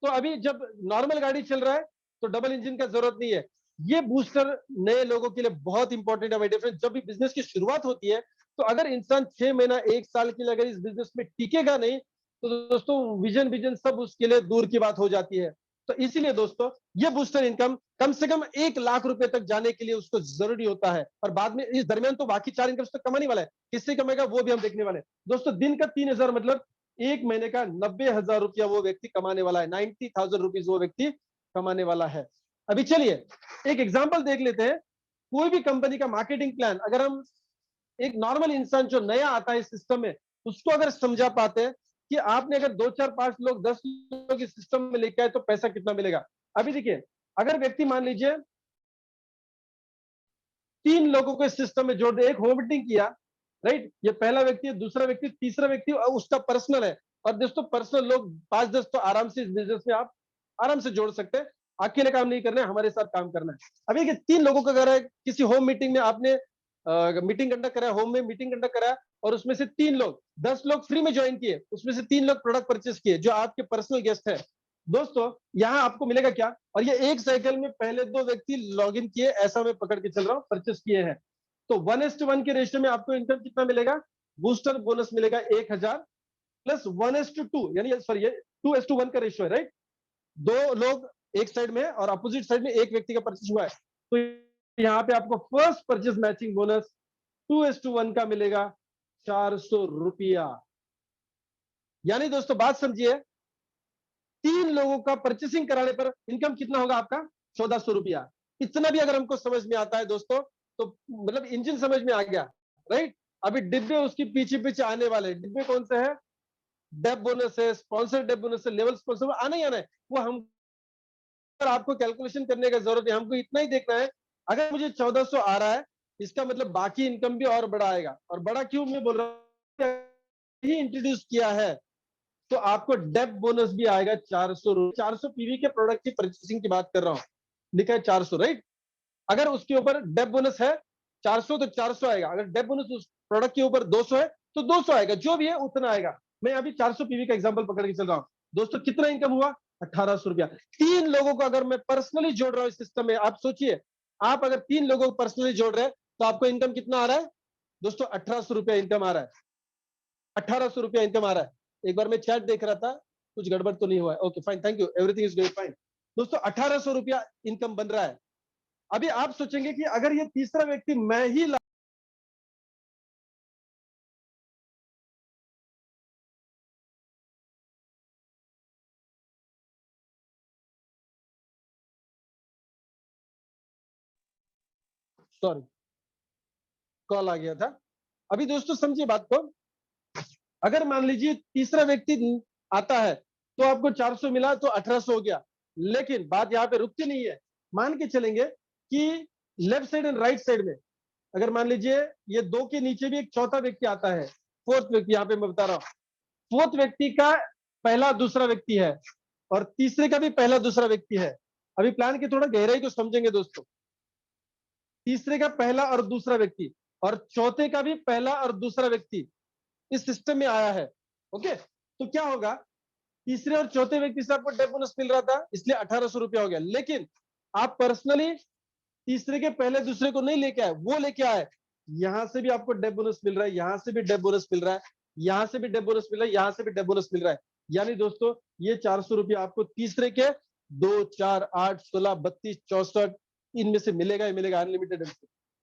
तो अभी जब नॉर्मल गाड़ी चल रहा है तो डबल इंजन का जरूरत नहीं है। ये बूस्टर नए लोगों के लिए बहुत इंपॉर्टेंट है माय डियर फ्रेंड। जब भी बिजनेस की शुरुआत होती है तो अगर इंसान 6 महीना 1 साल के लिए अगर इस बिजनेस में टिकेगा नहीं, तो दोस्तों विजन विजन सब उसके लिए दूर की बात हो जाती है। तो इसीलिए दोस्तों ये बूस्टर इनकम कम से कम 1 लाख रुपए तक जाने के लिए उसको जरूरी होता है, और बाद में इस दरमियान तो बाकी 4 इनकम तो कमाने वाला है, किससे कमाएगा वो भी हम देखने वाले हैं। दोस्तों दिन का 3000 मतलब एक महीने का 90,000 रुपया वो व्यक्ति कमाने वाला है, 90,000 रुपीज वो व्यक्ति कमाने वाला है। अभी चलिए एक एग्जांपल देख लेते हैं। कोई भी कंपनी का मार्केटिंग प्लान अगर हम एक नॉर्मल इंसान जो नया आता है इस सिस्टम में, उसको अगर समझा पाते हैं कि आपने अगर 2 4 5 लोग 10 लोग इस सिस्टम में लेके आए तो पैसा कितना मिलेगा। अभी देखिए, अगर व्यक्ति मान लीजिए 3 लोगों को इस सिस्टम में जोड़ दे, एक होम मीटिंग किया, राइट? ये पहला व्यक्ति है, दूसरा व्यक्ति, तीसरा व्यक्ति उसका पर्सनल है। और दोस्तों पर्सनल लोग 5-10 तो आराम से इस बिजनेस में आप आराम से जोड़ सकते हैं। अकेले काम नहीं करना है, हमारे साथ काम करना है। अभी देखिए 3 लोगों का अगर है, किसी होम मीटिंग में आपने मीटिंग कंडक्ट करा, होम में मीटिंग कंडक्ट करा, और उसमें से 3 लोग 10 लोग फ्री में ज्वाइन किए, उसमें से 3 लोग प्रोडक्ट परचेस किए जो आपके पर्सनल गेस्ट है। दोस्तों यहां आपको मिलेगा क्या? और ये एक साइकिल में पहले 2 व्यक्ति लॉग इन किए, ऐसा मैं पकड़ के चल रहा हूं, परचेस किए हैं। तो 1:1 के रेशियो में आपको इनकम कितना मिलेगा? बूस्टर बोनस मिलेगा 1000 प्लस 1:2, यानी सॉरी ये 2:1 का रेशियो है, राइट? 2 लोग एक साइड में और अपोजिट साइड में एक व्यक्ति का परचेस हुआ है, तो यहाँ पे आपको फर्स्ट परचेस मैचिंग बोनस 2:1 का मिलेगा 400 रुपया। यानी दोस्तों बात समझिए, 3 लोगों का परचेसिंग कराने पर इनकम कितना होगा आपका? 1400 रुपया। इतना भी अगर हमको समझ में आता है दोस्तों, तो मतलब इंजन समझ में आ गया, राइट? अभी डिब्बे उसके पीछे पीछे आने वाले, डिब्बे कौन से है? डेप बोनस है, स्पॉन्सर डेप बोनस है, लेवल स्पॉन्सर आना ही आना है। वो हम पर आपको कैलकुलेशन करने का जरूरत है, हमको इतना ही देखना है। अगर मुझे 1400 आ रहा है, इसका मतलब बाकी इनकम भी और बड़ा आएगा। और बड़ा क्यों मैं बोल रहा हूँ, ही इंट्रोड्यूस किया है तो आपको डेप बोनस भी आएगा 400 रुपए। 400 पीवी के प्रोडक्ट की परचेसिंग की बात कर रहा हूँ, लिखा है 400, राइट? अगर उसके ऊपर डेप बोनस है 400 तो 400 आएगा, अगर डेप बोनस उस प्रोडक्ट के ऊपर 200 है तो 200 आएगा, जो भी है उतना आएगा। मैं अभी 400 पीवी का एग्जांपल पकड़ के चल रहा हूँ। दोस्तों कितना इनकम हुआ? 1800 रुपया। 3 लोगों को अगर मैं पर्सनली जोड़ रहा हूँ इस सिस्टम में, आप सोचिए, आप अगर 3 लोगों को पर्सनली जोड़ रहे हैं तो आपको इनकम कितना आ रहा है? दोस्तों 1800 रुपया इनकम आ रहा है। 1800 रुपया इनकम आ रहा है। एक बार मैं चैट देख रहा था, कुछ गड़बड़ तो नहीं हुआ है? Okay fine, thank you, everything is going fine. दोस्तों 1800 रुपया इनकम बन रहा है। अभी आप सोचेंगे कि अगर ये तीसरा व्यक्ति मैं ही सॉरी कॉल आ गया था। अभी दोस्तों समझिए बात को, अगर मान लीजिए तीसरा व्यक्ति आता है तो आपको 400 मिला तो 1800 हो गया। लेकिन बात यहाँ पे रुकती नहीं है। मान के चलेंगे कि left side and right side में अगर मान लीजिए ये 2 के नीचे भी एक चौथा व्यक्ति आता है, फोर्थ व्यक्ति, यहाँ पे मैं बता रहा हूँ, फोर्थ व्यक्ति का पहला दूसरा व्यक्ति है और तीसरे का भी पहला दूसरा व्यक्ति है। अभी प्लान की थोड़ा गहराई को समझेंगे दोस्तों। तीसरे का पहला और दूसरा व्यक्ति और चौथे का भी पहला और दूसरा व्यक्ति, इस सिस्टम में आया है। ओके, तो क्या होगा, तीसरे और चौथे व्यक्ति से आपको डेथ बोनस मिल रहा था, इसलिए 1800 रुपया हो गया। लेकिन आप पर्सनली तीसरे के पहले दूसरे को नहीं लेके आए, वो लेके आए, यहां से भी आपको डेथ बोनस मिल रहा है, यहां से भी डेथ बोनस मिल रहा है, यहां से भी डेथ बोनस मिल रहा है, यहां से भी डेथ बोनस मिल रहा है। यानी दोस्तों ये 400 रुपया आपको तीसरे के 2, 4, 8, 16, 32, 64 इनमें से मिलेगा ही मिलेगा अनलिमिटेड।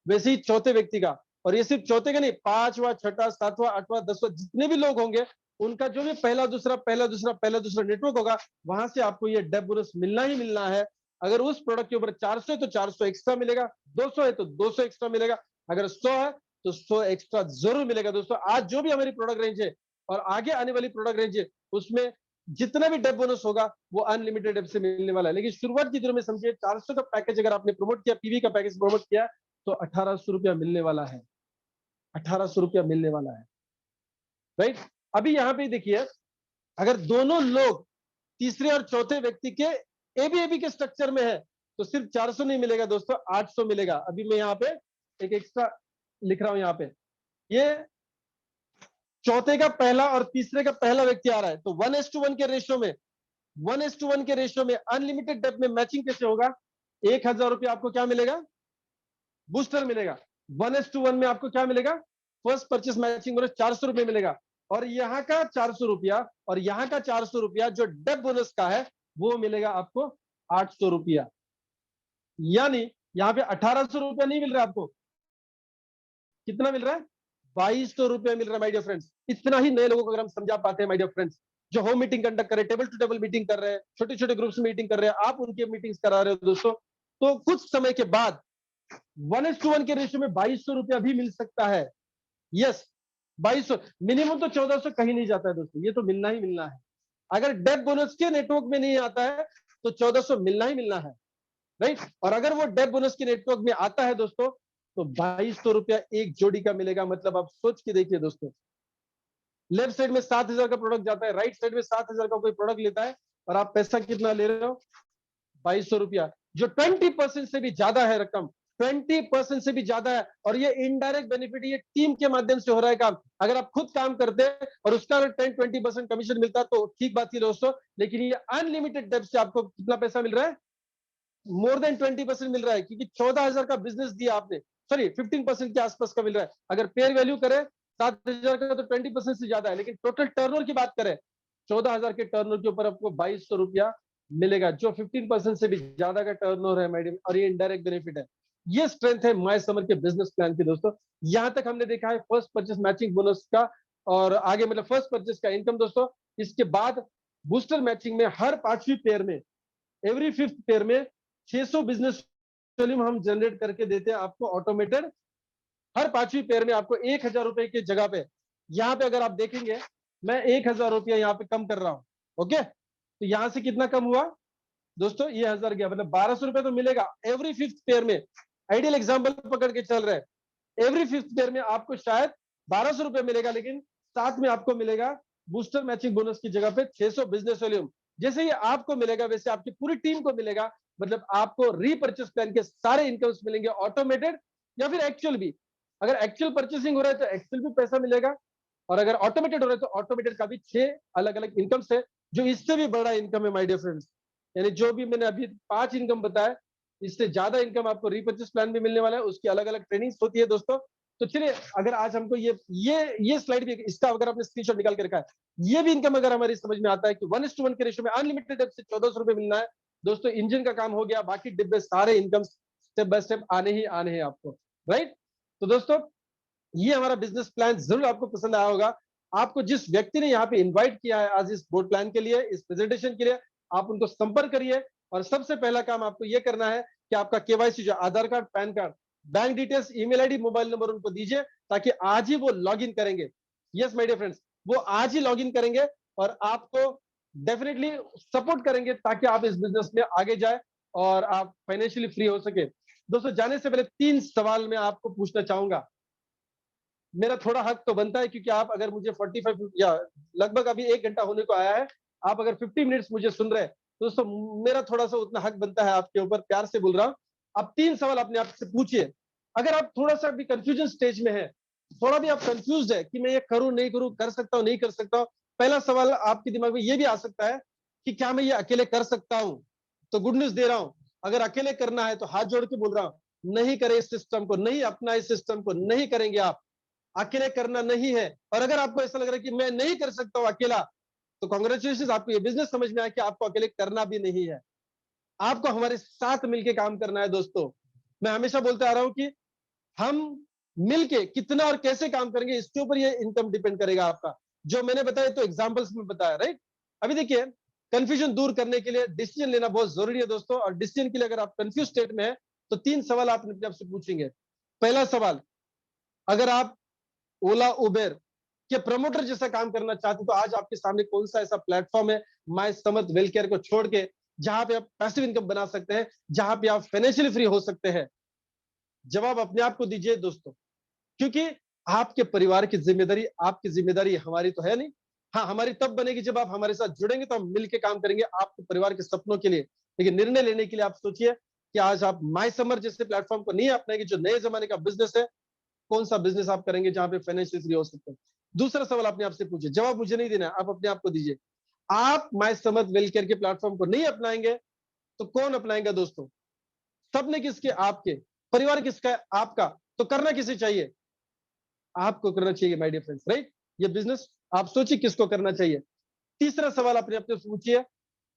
वैसे ही चौथे व्यक्ति का, और ये सिर्फ चौथे का नहीं, पांचवा, छठा, सातवां, आठवां, दसवां, जितने भी लोग होंगे उनका जो भी पहला दूसरा पहला दूसरा पहला दूसरा नेटवर्क होगा, वहां से आपको ये डेथ बोनस मिलना ही मिलना है। अगर उस प्रोडक्ट के ऊपर 400 है तो 400 एक्स्ट्रा मिलेगा, 200 है तो 200 एक्स्ट्रा मिलेगा, अगर 100 है तो 100 एक्स्ट्रा जरूर मिलेगा। दोस्तों आज जो भी हमारी प्रोडक्ट रेंज है और आगे आने वाली प्रोडक्ट रेंज है, उसमें जितना भी डेप बोनस होगा वो अनलिमिटेड डेप से मिलने वाला है। लेकिन शुरुआत की दिनों में समझिए 400 का पैकेज अगर आपने प्रमोट किया, पीवी का पैकेज प्रमोट किया, तो 1800 रुपया मिलने वाला है, 1800 रुपया मिलने वाला है, राइट। अभी यहाँ पे देखिए, अगर दोनों लोग तीसरे और चौथे व्यक्ति के एबीएबी के स्ट्रक्चर में है तो सिर्फ 400 नहीं मिलेगा दोस्तों, 800 मिलेगा। अभी मैं यहाँ पे एक एक्स्ट्रा लिख रहा हूं, यहाँ पे ये चौथे का पहला और तीसरे का पहला व्यक्ति आ रहा है, तो 1:1 के रेशियो में, 1:1 के रेशियो में अनलिमिटेड डेप में मैचिंग कैसे होगा, 1000 रुपया आपको क्या मिलेगा, बूस्टर मिलेगा। 1:1 में आपको क्या मिलेगा, फर्स्ट परचेस मैचिंग बोनस 400 रुपये मिलेगा, और यहाँ का 400 रुपया और यहाँ का 400 रुपया जो डेप बोनस का है वो मिलेगा आपको 800 रुपया। यानी यहाँ पे 1800 रुपया नहीं मिल रहा है आपको, कितना मिल रहा है, 2200 रुपया मिल रहा है माय डियर फ्रेंड्स। इतना ही नए लोगों को अगर हम समझा पाते हैं माय डियर फ्रेंड्स, जो होम मीटिंग कंडक्ट कर रहे हैं, टेबल टू टेबल मीटिंग कर रहे हैं, छोटे छोटे ग्रुप्स में मीटिंग कर रहे हैं, आप उनकी मीटिंग्स करा रहे हो दोस्तों, तो कुछ समय के बाद 1:1 के रेशियो में 2200 रुपया भी मिल सकता है। यस, 2200, मिनिमम तो 1400 कहीं नहीं जाता है दोस्तों, ये तो मिलना ही मिलना है। अगर डेथ बोनस के नेटवर्क में नहीं आता है तो 1400 मिलना ही मिलना है, राइट। और अगर वो डेथ बोनस के नेटवर्क में आता है दोस्तों, तो 2200 रुपया एक जोड़ी का मिलेगा। मतलब आप सोच के देखिए दोस्तों, लेफ्ट साइड में 7000 का प्रोडक्ट जाता है, राइट साइड में 7000 का कोई प्रोडक्ट लेता है, और आप पैसा कितना ले रहे हो, 2200 रुपया, जो 20% से भी ज्यादा है रकम, 20% से भी ज्यादा है। और ये इनडायरेक्ट बेनिफिट ये टीम के माध्यम से हो रहा है काम। अगर आप खुद काम करते हैं और उसका अगर 10-20% कमीशन मिलता तो ठीक बात थी दोस्तों, लेकिन ये अनलिमिटेड डेप्थ से आपको कितना पैसा मिल रहा है, मोर देन 20% मिल रहा है, क्योंकि 14,000 का बिजनेस दिया आपने, सॉरी 15% के आसपास का मिल रहा है। अगर पेयर वैल्यू करें 7,000 का तो 20% से ज्यादा है, लेकिन टोटल टर्नओवर की बात करें 14,000 के टर्नओवर के ऊपर आपको 2200 रुपया मिलेगा, जो 15% से भी ज्यादा का टर्नओवर है मैडम, और ये इनडायरेक्ट बेनिफिट है। ये स्ट्रेंथ है माय समर के बिजनेस प्लान की दोस्तों। यहां तक हमने देखा है फर्स्ट परचेस मैचिंग बोनस का, और आगे मतलब फर्स्ट परचेस का इनकम दोस्तों। इसके बाद बूस्टर मैचिंग में हर 5वीं पेयर में, एवरी 5th पेयर में 600 बिजनेस वॉल्यूम हम जनरेट करके देते हैं आपको ऑटोमेटेड। हर 5वीं पेयर में आपको 1000 रुपए की जगह पे, यहाँ पे अगर आप देखेंगे मैं 1000 रुपया यहाँ पे कम कर रहा हूँ, ओके। तो यहाँ से कितना कम हुआ दोस्तों, ये 1000 गया, मतलब 1200 रुपए तो मिलेगा एवरी 5th पेयर में। आइडियल एग्जाम्पल पकड़ के चल रहे हैं, एवरी 5th पेयर में आपको शायद 1200 रुपए मिलेगा, लेकिन साथ में आपको मिलेगा बूस्टर मैचिंग बोनस की जगह पे 600 बिजनेस वॉल्यूम। जैसे ही आपको मिलेगा वैसे आपकी पूरी टीम को मिलेगा। मतलब आपको रीपर्चेस प्लान के सारे इनकम्स मिलेंगे ऑटोमेटेड या फिर एक्चुअल भी। अगर एक्चुअल परचेसिंग हो रहा है तो एक्चुअल भी पैसा मिलेगा, और अगर ऑटोमेटेड हो रहा है तो ऑटोमेटेड का भी 6 अलग अलग इनकम्स है, जो इससे भी बड़ा इनकम है माय डियर फ्रेंड्स। यानी जो भी मैंने अभी 5 इनकम बताया, इससे ज्यादा इनकम आपको रीपर्चेस प्लान भी मिलने वाला है, उसकी अलग अलग ट्रेनिंग्स होती है दोस्तों। तो चलिए, अगर आज हमको ये स्लाइड भी, इसका अगर आपने स्क्रीनशॉट निकाल के रखा है, ये भी इनकम अगर हमारी समझ में आता है कि 1:1 के रेशियो में अनलिमिटेड से 1400 रुपए मिलना है दोस्तों, इंजन का काम हो गया, बाकी डिब्बे सारे इनकम स्टेप बाय स्टेप आने ही आने हैं आपको, राइट। तो दोस्तों ये हमारा बिजनेस प्लान जरूर आपको पसंद आया होगा। आपको जिस व्यक्ति ने यहाँ पे इनवाइट किया है आज इस बोर्ड प्लान के लिए, इस प्रेजेंटेशन के लिए, आप उनको संपर्क करिए। और सबसे पहला काम आपको ये करना है कि आपका केवाईसी, जो Aadhaar card, PAN card, bank details, email ID, mobile number उनको दीजिए, ताकि आज ही वो लॉग इन करेंगे। यस माय डियर फ्रेंड्स, वो आज ही लॉग इन करेंगे और आपको डेफिनेटली सपोर्ट करेंगे, ताकि आप इस बिजनेस में आगे जाए और आप फाइनेंशियली फ्री हो सके। दोस्तों जाने से पहले 3 सवाल मैं आपको पूछना चाहूंगा, मेरा थोड़ा हक तो बनता है, क्योंकि आप अगर मुझे 45 या लगभग अभी 1 घंटा होने को आया है, आप अगर 50 मिनट्स मुझे सुन रहे हैं दोस्तों, मेरा थोड़ा सा उतना हक बनता है आपके ऊपर, प्यार से बोल रहा हूं। आप 3 सवाल अपने आप से पूछिए। अगर आप थोड़ा सा भी कंफ्यूजन स्टेज में है थोड़ा भी आप कंफ्यूज है कि मैं ये करूं नहीं करूं, कर सकता हूं नहीं कर सकता हूं, पहला सवाल आपके दिमाग में ये भी आ सकता है कि क्या मैं ये अकेले कर सकता हूं? तो गुड न्यूज दे रहा हूं, अगर अकेले करना है तो हाथ जोड़ के बोल रहा हूं, नहीं करें इस सिस्टम को, नहीं अपना इस सिस्टम को नहीं करेंगे आप, अकेले करना नहीं है। और अगर आपको ऐसा लग रहा है कि मैं नहीं कर सकता हूं अकेला, तो कॉन्ग्रेचुलेशन, आपको ये बिजनेस समझ में आया कि आपको अकेले करना भी नहीं है, आपको हमारे साथ मिलके काम करना है। दोस्तों, मैं हमेशा बोलते आ रहा हूं कि हम मिलके कितना और कैसे काम करेंगे, इसके ऊपर ये इनकम डिपेंड करेगा आपका। जो मैंने बताया तो एग्जांपल्स में बताया, राइट। अभी देखिए, कंफ्यूजन दूर करने के लिए डिसीजन लेना बहुत जरूरी है दोस्तों, और डिसीजन के लिए अगर आप कंफ्यूज स्टेट में है तो 3 सवाल आप अपने आप से पूछेंगे। पहला सवाल, अगर आप ओला उबेर के प्रमोटर जैसा काम करना चाहते, तो आज आपके सामने कौन सा ऐसा प्लेटफॉर्म है माय समर्थ वेलकेयर को छोड़ के, जहां पे आप पैसिव इनकम बना सकते हैं, जहां पे आप फाइनेंशियली फ्री हो सकते हैं? जवाब अपने आप को दीजिए दोस्तों, क्योंकि आपके परिवार की जिम्मेदारी आपकी जिम्मेदारी, हमारी तो है नहीं। हाँ, हमारी तब बनेगी जब आप हमारे साथ जुड़ेंगे, तो हम मिलकर काम करेंगे आपके परिवार के सपनों के लिए। लेकिन निर्णय लेने के लिए आप सोचिए कि आज आप माय समर जैसे प्लेटफॉर्म को नहीं अपनाएंगे, जो नए जमाने का बिजनेस है, कौन सा बिजनेस आप करेंगे जहां पे फाइनेंशियल फ्री हो सकते हैं? दूसरा सवाल अपने आप से पूछिए, जवाब मुझे नहीं देना है, आप अपने आप को दीजिए। आप माय समर्थ वेलकेयर के प्लेटफॉर्म को नहीं अपनाएंगे तो कौन अपनाएंगा दोस्तों? सपने किसके? आपके। परिवार किसका है? आपका। तो करना किसे चाहिए? आपको करना चाहिए माय डियर फ्रेंड्स, राइट। ये बिजनेस आप सोचिए किसको करना चाहिए। तीसरा सवाल अपने आप से पूछिए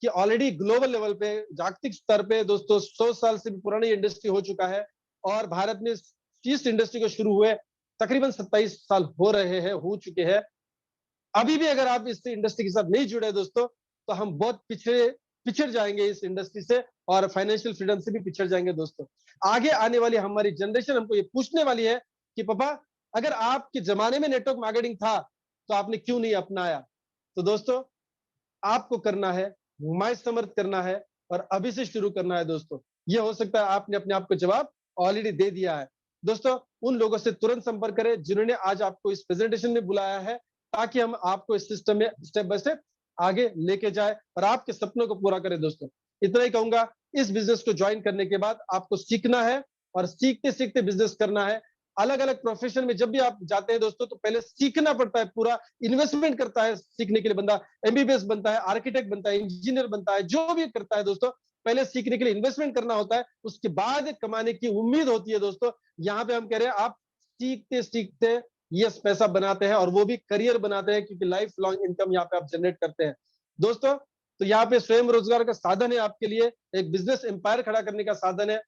कि ऑलरेडी ग्लोबल लेवल पे, जागतिक स्तर पे दोस्तों, 100 साल से भी पुरानी इंडस्ट्री हो चुका है, और भारत में इस इंडस्ट्री को शुरू हुए तकरीबन 27 साल हो रहे हैं, हो चुके हैं। अभी भी अगर आप इस इंडस्ट्री के साथ नहीं जुड़े दोस्तों, तो हम बहुत पिछड़ जाएंगे इस इंडस्ट्री से, और फाइनेंशियल फ्रीडम से भी पिछड़ जाएंगे दोस्तों। आगे आने वाली हमारी जनरेशन हमको ये पूछने वाली है कि पापा, अगर आपके जमाने में नेटवर्क मार्केटिंग था तो आपने क्यों नहीं अपनाया? तो दोस्तों, आपको करना है, माय समर्थ करना है, और अभी से शुरू करना है दोस्तों। ये हो सकता है आपने अपने आप को जवाब ऑलरेडी दे दिया है। दोस्तों, उन लोगों से तुरंत संपर्क करें जिन्होंने आज आपको इस प्रेजेंटेशन में बुलाया है, ताकि हम आपको इस सिस्टम में स्टेप बाय स्टेप आगे लेके जाए और आपके सपनों को पूरा करें दोस्तों। इतना ही कहूंगा, इस बिजनेस को ज्वाइन करने के बाद आपको सीखना है, और सीखते सीखते बिजनेस करना है। अलग अलग प्रोफेशन में जब भी आप जाते हैं दोस्तों, तो पहले सीखना पड़ता है, पूरा इन्वेस्टमेंट करता है सीखने के लिए बंदा। एमबीबीएस बनता है, आर्किटेक्ट बनता है, इंजीनियर बनता है, जो भी करता है दोस्तों, पहले सीखने के लिए इन्वेस्टमेंट करना होता है, उसके बाद कमाने की उम्मीद होती है दोस्तों। यहाँ पे हम कह रहे हैं, आप सीखते सीखते ये पैसा बनाते हैं, और वो भी करियर बनाते हैं, क्योंकि लाइफ लॉन्ग इनकम यहाँ पे आप जनरेट करते हैं दोस्तों। तो यहाँ पे स्वयं रोजगार का साधन है आपके लिए, एक बिजनेस एम्पायर खड़ा करने का साधन है।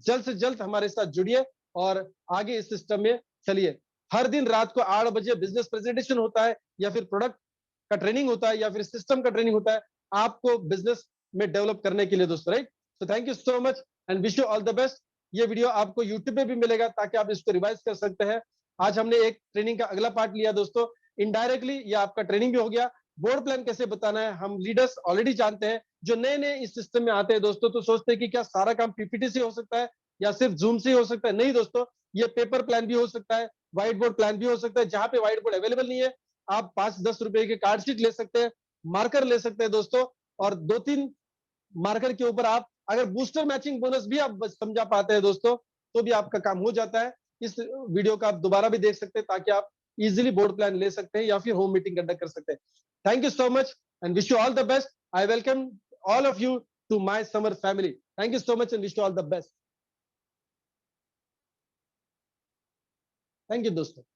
जल्द से जल्द हमारे साथ जुड़िए और आगे इस सिस्टम में चलिए। हर दिन रात को 8 बजे बिजनेस प्रेजेंटेशन होता है, या फिर प्रोडक्ट का ट्रेनिंग होता है, या फिर सिस्टम का ट्रेनिंग होता है, आपको बिजनेस में डेवलप करने के लिए दोस्तों, right. So thank you so much and wish you all the best. ये वीडियो आपको यूट्यूब पे भी मिलेगा, ताकि आप इसको रिवाइज कर सकते हैं। आज हमने एक ट्रेनिंग का अगला पार्ट लिया दोस्तों, इनडायरेक्टली ये आपका ट्रेनिंग भी हो गया। बोर्ड प्लान कैसे बताना है हम लीडर्स ऑलरेडी जानते हैं, जो नए नए इस सिस्टम में आते हैं दोस्तों, तो सोचते हैं कि क्या सारा काम पीपीटी से हो सकता है, या सिर्फ जूम से ही हो सकता है? नहीं दोस्तों, ये पेपर प्लान भी हो सकता है, व्हाइट बोर्ड प्लान भी हो सकता है। जहां पे व्हाइट बोर्ड अवेलेबल नहीं है, आप 5-10 रुपए के कार्ड शीट ले सकते हैं, मार्कर ले सकते हैं दोस्तों, और 2-3 मार्कर के ऊपर आप अगर बूस्टर मैचिंग बोनस भी आप समझा पाते हैं दोस्तों, तो भी आपका काम हो जाता है। इस वीडियो को आप दोबारा भी देख सकते हैं, ताकि आप इजीली बोर्ड प्लान ले सकते हैं, या फिर होम मीटिंग कंडक्ट कर सकते हैं। Thank you so much and wish you all the best. I welcome all of you to my summer family. Thank you so much and wish you all the best. Thank you दोस्तों।